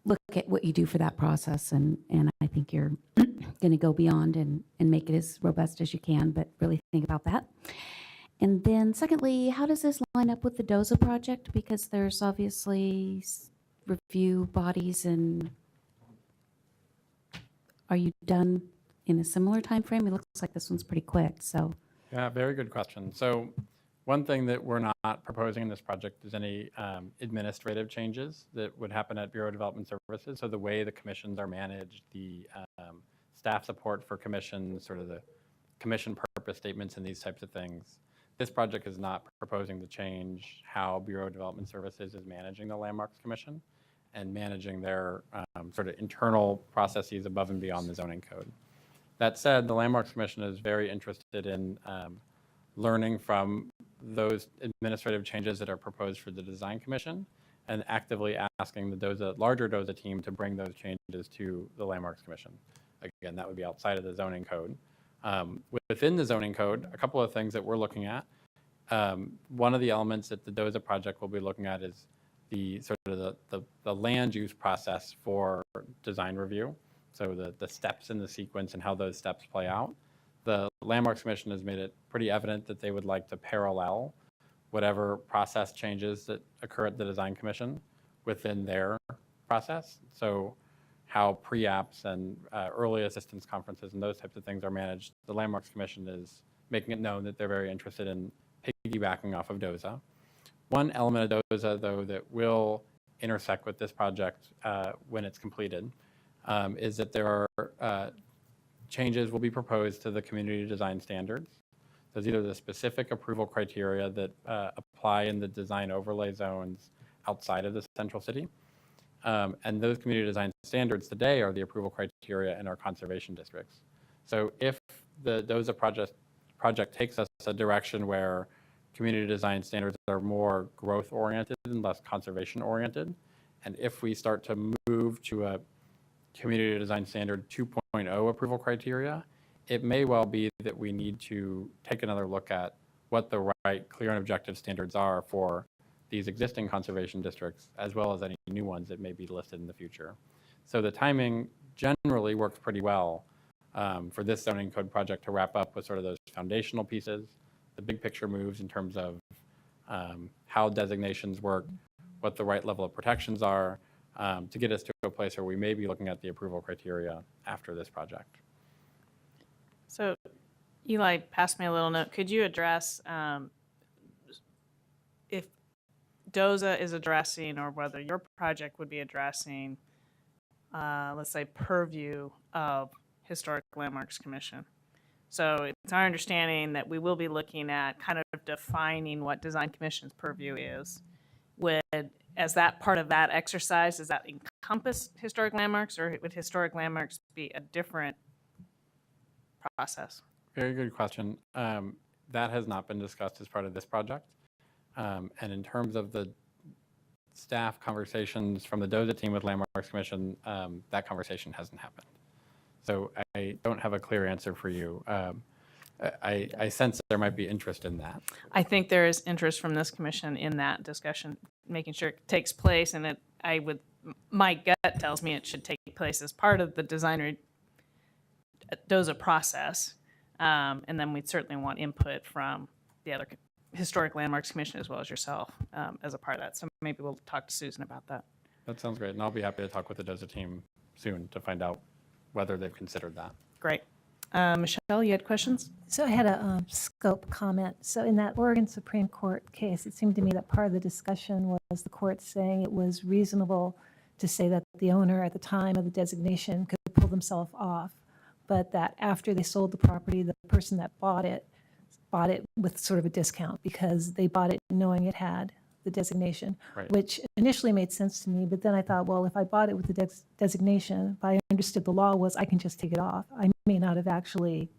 look at what you do for that process, and I think you're going to go beyond and make it as robust as you can, but really think about that. And then secondly, how does this line up with the DOZA project? Because there's obviously review bodies, and are you done in a similar time frame? It looks like this one's pretty quick, so. Yeah, very good question. So one thing that we're not proposing in this project is any administrative changes that would happen at Bureau of Development Services. So the way the commissions are managed, the staff support for commissions, sort of the commission purpose statements and these types of things. This project is not proposing to change how Bureau of Development Services is managing the Landmarks Commission and managing their sort of internal processes above and beyond the zoning code. That said, the Landmarks Commission is very interested in learning from those administrative changes that are proposed for the Design Commission and actively asking the larger DOZA team to bring those changes to the Landmarks Commission. Again, that would be outside of the zoning code. Within the zoning code, a couple of things that we're looking at. One of the elements that the DOZA project will be looking at is the sort of the land use process for design review. So the steps in the sequence and how those steps play out. The Landmarks Commission has made it pretty evident that they would like to parallel whatever process changes that occur at the Design Commission within their process. So how pre-apps and early assistance conferences and those types of things are managed, the Landmarks Commission is making it known that they're very interested in piggybacking off of DOZA. One element of DOZA, though, that will intersect with this project when it's completed is that there are changes will be proposed to the community design standards. There's either the specific approval criteria that apply in the design overlay zones outside of the central city. And those community design standards today are the approval criteria in our conservation districts. So if the DOZA project takes us a direction where community design standards are more growth oriented and less conservation oriented, and if we start to move to a community design standard 2.0 approval criteria, it may well be that we need to take another look at what the right clear and objective standards are for these existing conservation districts, as well as any new ones that may be listed in the future. So the timing generally works pretty well for this zoning code project to wrap up with sort of those foundational pieces, the big picture moves in terms of how designations work, what the right level of protections are, to get us to a place where we may be looking at the approval criteria after this project. So Eli passed me a little note. Could you address if DOZA is addressing, or whether your project would be addressing, let's say, purview of Historic Landmarks Commission? So it's our understanding that we will be looking at kind of defining what Design Commission's purview is. Would as that part of that exercise, does that encompass historic landmarks, or would historic landmarks be a different process? Very good question. That has not been discussed as part of this project. And in terms of the staff conversations from the DOZA team with Landmarks Commission, that conversation hasn't happened. So I don't have a clear answer for you. I sense there might be interest in that. I think there is interest from this commission in that discussion, making sure it takes place, and my gut tells me it should take place as part of the designer DOZA process. And then we'd certainly want input from the other Historic Landmarks Commission as well as yourself as a part of that. So maybe we'll talk to Susan about that. That sounds great. And I'll be happy to talk with the DOZA team soon to find out whether they've considered that. Great. Michelle, you had questions? So I had a scope comment. So in that Oregon Supreme Court case, it seemed to me that part of the discussion was the court saying it was reasonable to say that the owner at the time of the designation could pull themselves off, but that after they sold the property, the person that bought it with sort of a discount because they bought it knowing it had the designation, Right. which initially made sense to me. But then I thought, well, if I bought it with the designation, if I understood the law was I can just take it off. I may not have actually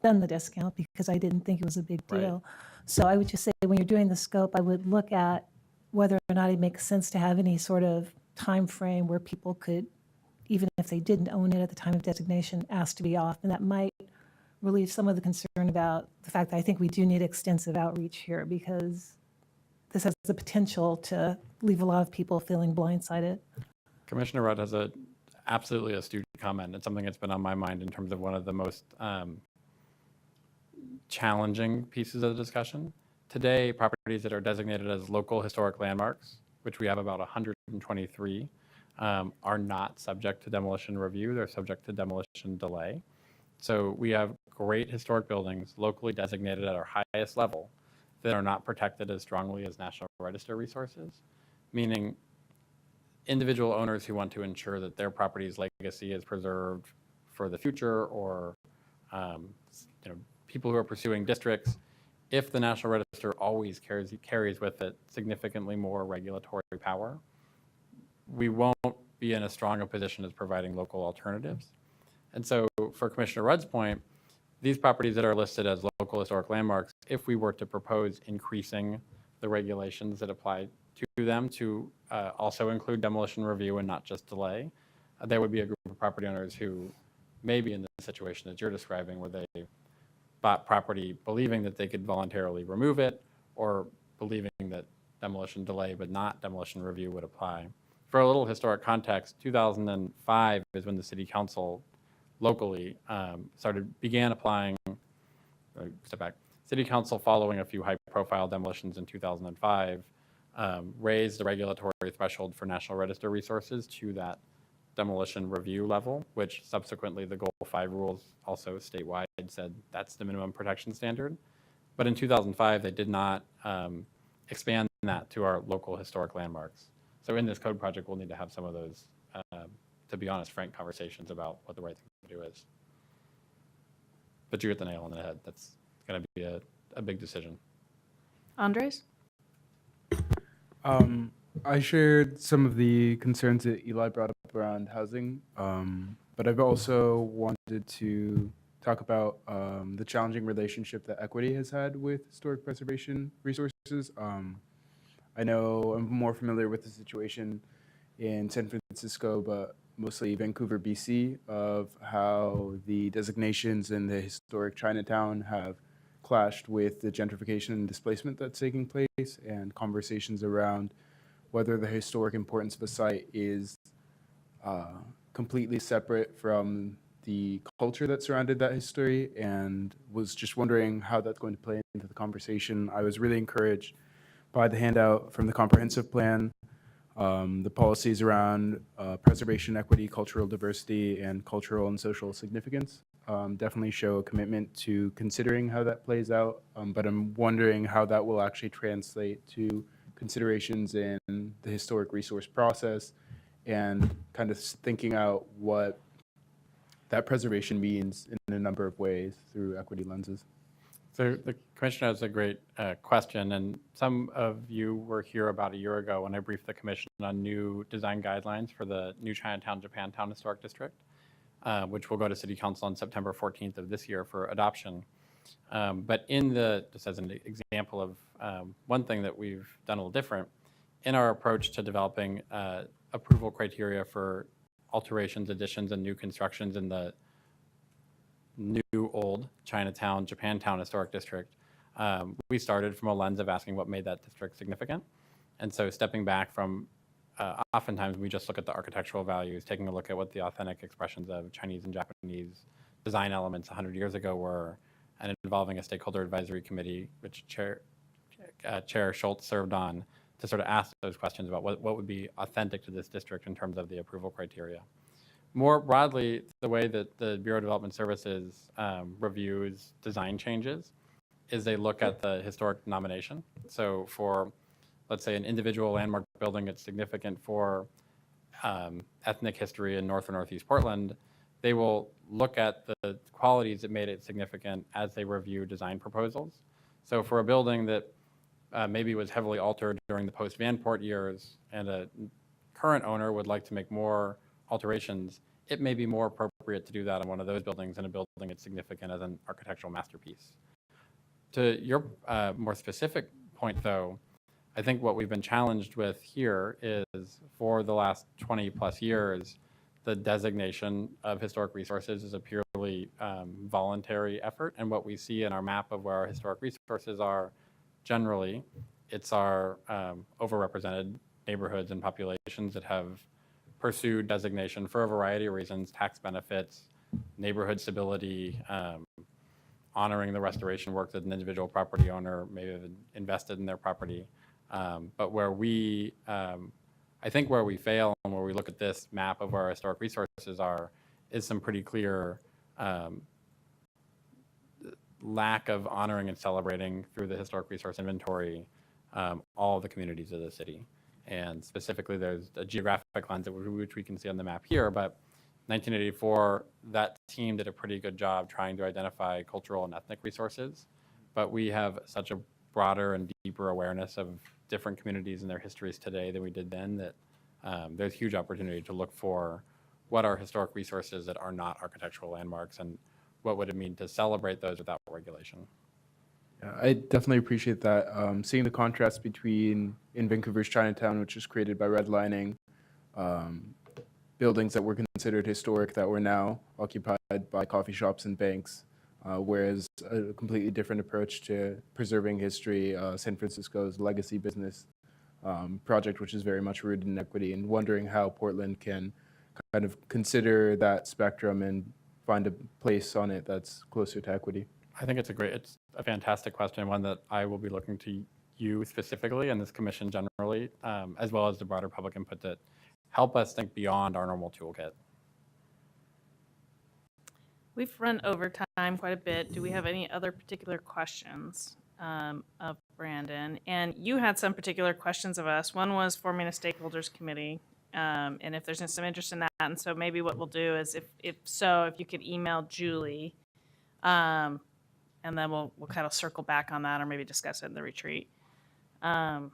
done the discount because I didn't think it was a big Right. deal. So I would just say when you're doing the scope, I would look at whether or not it makes sense to have any sort of time frame where people could, even if they didn't own it at the time of designation, ask to be off. And that might relieve some of the concern about the fact that I think we do need extensive outreach here because this has the potential to leave a lot of people feeling blindsided. Commissioner Rudd has absolutely astute comment. It's something that's been on my mind in terms of one of the most challenging pieces of the discussion. Today, properties that are designated as local historic landmarks, which we have about 123, are not subject to demolition review. They're subject to demolition delay. So we have great historic buildings locally designated at our highest level that are not protected as strongly as National Register resources, meaning individual owners who want to ensure that their property's legacy is preserved for the future, or people who are pursuing districts. If the National Register always carries with it significantly more regulatory power, we won't be in as strong a position as providing local alternatives. And so for Commissioner Rudd's point, these properties that are listed as local historic landmarks, if we were to propose increasing the regulations that apply to them to also include demolition review and not just delay, there would be a group of property owners who may be in the situation that you're describing, where they bought property believing that they could voluntarily remove it, or believing that demolition delay but not demolition review would apply. For a little historic context, 2005 is when the city council locally began applying, step back, city council, following a few high-profile demolitions in 2005, raised the regulatory threshold for National Register resources to that demolition review level, which subsequently the Goal 5 rules also statewide said that's the minimum protection standard. But in 2005, they did not expand that to our local historic landmarks. So in this code project, we'll need to have some of those, to be honest, frank conversations about what the right thing to do is. But you hit the nail on the head. That's going to be a big decision. Andres? I shared some of the concerns that Eli brought up around housing, but I've also wanted to talk about the challenging relationship that equity has had with historic preservation resources. I know I'm more familiar with the situation in San Francisco, but mostly Vancouver, BC, of how the designations in the historic Chinatown have clashed with the gentrification and displacement that's taking place, and conversations around whether the historic importance of a site is completely separate from the culture that surrounded that history, and was just wondering how that's going to play into the conversation. I was really encouraged by the handout from the comprehensive plan, the policies around preservation, equity, cultural diversity, and cultural and social significance. Definitely show a commitment to considering how that plays out, but I'm wondering how that will actually translate to considerations in the historic resource process, and kind of thinking out what that preservation means in a number of ways through equity lenses. So the commissioner has a great question, and some of you were here about a year ago when I briefed the commission on new design guidelines for the new Chinatown, Japantown Historic District, which will go to City Council on September 14th of this year for adoption. But just as an example of one thing that we've done a little different, in our approach to developing approval criteria for alterations, additions, and new constructions in the new old Chinatown, Japantown Historic District, we started from a lens of asking what made that district significant. And so stepping back from, oftentimes we just look at the architectural values, taking a look at what the authentic expressions of Chinese and Japanese design elements 100 years ago were, and involving a stakeholder advisory committee, which Chair Schultz served on, to sort of ask those questions about what would be authentic to this district in terms of the approval criteria. More broadly, the way that the Bureau of Development Services reviews design changes is they look at the historic denomination. So for, let's say, an individual landmark building that's significant for ethnic history in North or Northeast Portland, they will look at the qualities that made it significant as they review design proposals. So for a building that maybe was heavily altered during the post-Vanport years and a current owner would like to make more alterations, it may be more appropriate to do that on one of those buildings than a building that's significant as an architectural masterpiece. To your more specific point, though, I think what we've been challenged with here is for the last 20 plus years, the designation of historic resources is a purely voluntary effort. And what we see in our map of where our historic resources are, generally, it's our overrepresented neighborhoods and populations that have pursued designation for a variety of reasons: tax benefits, neighborhood stability, honoring the restoration work that an individual property owner may have invested in their property. But where we, I think where we fail and where we look at this map of where our historic resources are, is some pretty clear lack of honoring and celebrating through the historic resource inventory all of the communities of the city. And specifically, there's a geographic lens which we can see on the map here, but 1984, that team did a pretty good job trying to identify cultural and ethnic resources. But we have such a broader and deeper awareness of different communities and their histories today than we did then, that there's huge opportunity to look for what are historic resources that are not architectural landmarks, and what would it mean to celebrate those without regulation. Yeah, I definitely appreciate that. Seeing the contrast between in Vancouver's Chinatown, which was created by redlining, buildings that were considered historic that were now occupied by coffee shops and banks, whereas a completely different approach to preserving history, San Francisco's legacy business project, which is very much rooted in equity, and wondering how Portland can kind of consider that spectrum and find a place on it that's closer to equity. I think it's a fantastic question, one that I will be looking to you specifically and this commission generally, as well as the broader public input, that help us think beyond our normal toolkit. We've run over time quite a bit. Do we have any other particular questions of Brandon? And you had some particular questions of us. One was forming a stakeholders committee, and if there's some interest in that. And so maybe what we'll do is, if you could email Julie, and then we'll kind of circle back on that, or maybe discuss it in the retreat. Are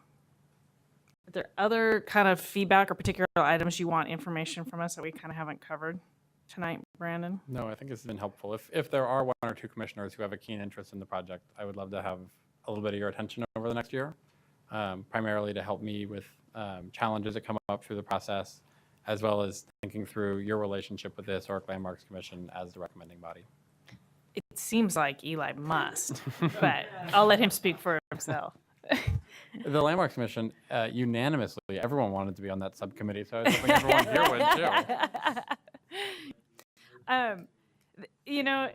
there other kind of feedback or particular items you want information from us that we kind of haven't covered tonight, Brandon? No, I think this has been helpful. If there are one or two commissioners who have a keen interest in the project, I would love to have a little bit of your attention over the next year, primarily to help me with challenges that come up through the process, as well as thinking through your relationship with the Historic Landmarks Commission as the recommending body. It seems like Eli must, but I'll let him speak for himself. The Landmarks Commission, unanimously, everyone wanted to be on that subcommittee, so I was hoping everyone here would too. You know,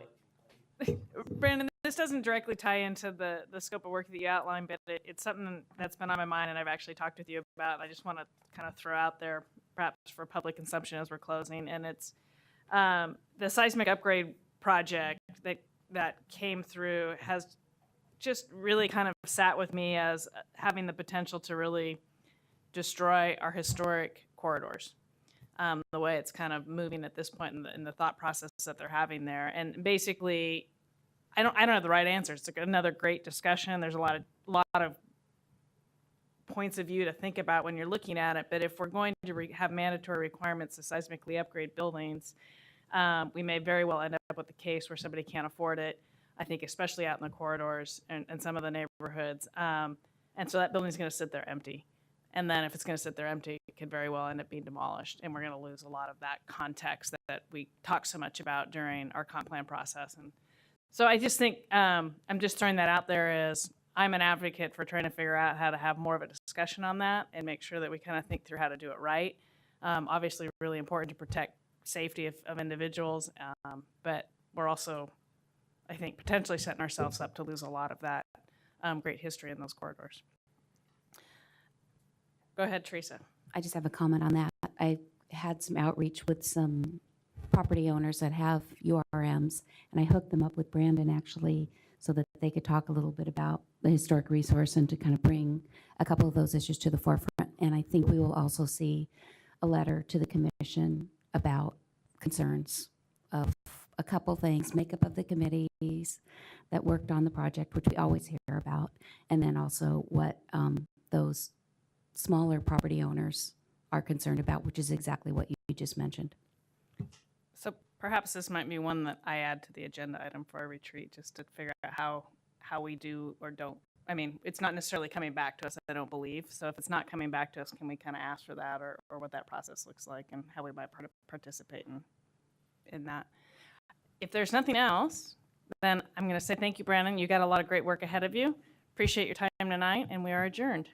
Brandon, this doesn't directly tie into the scope of work that you outlined, but it's something that's been on my mind and I've actually talked with you about. I just want to kind of throw out there, perhaps for public consumption as we're closing, and it's the seismic upgrade project that came through has just really kind of sat with me as having the potential to really destroy our historic corridors. The way it's kind of moving at this point in the thought process that they're having there. And basically, I don't have the right answer. It's another great discussion. There's a lot of points of view to think about when you're looking at it. But if we're going to have mandatory requirements to seismically upgrade buildings, we may very well end up with the case where somebody can't afford it. I think especially out in the corridors and some of the neighborhoods. And so that building's going to sit there empty. And then if it's going to sit there empty, it could very well end up being demolished. And we're going to lose a lot of that context that we talk so much about during our comp plan process. And so I just think I'm just throwing that out there as I'm an advocate for trying to figure out how to have more of a discussion on that and make sure that we kind of think through how to do it right. Obviously, really important to protect safety of individuals, but we're also, I think, potentially setting ourselves up to lose a lot of that great history in those corridors. Go ahead, Teresa. I just have a comment on that. I had some outreach with some property owners that have URMs, and I hooked them up with Brandon actually so that they could talk a little bit about the historic resource and to kind of bring a couple of those issues to the forefront. And I think we will also see a letter to the commission about concerns of a couple things, makeup of the committees that worked on the project, which we always hear about, and then also what those smaller property owners are concerned about, which is exactly what you just mentioned. So perhaps this might be one that I add to the agenda item for a retreat, just to figure out how we do or don't. I mean, it's not necessarily coming back to us, I don't believe. So if it's not coming back to us, can we kind of ask for that or what that process looks like and how we might participate in that? If there's nothing else, then I'm going to say thank you, Brandon. You got a lot of great work ahead of you. Appreciate your time tonight, and we are adjourned.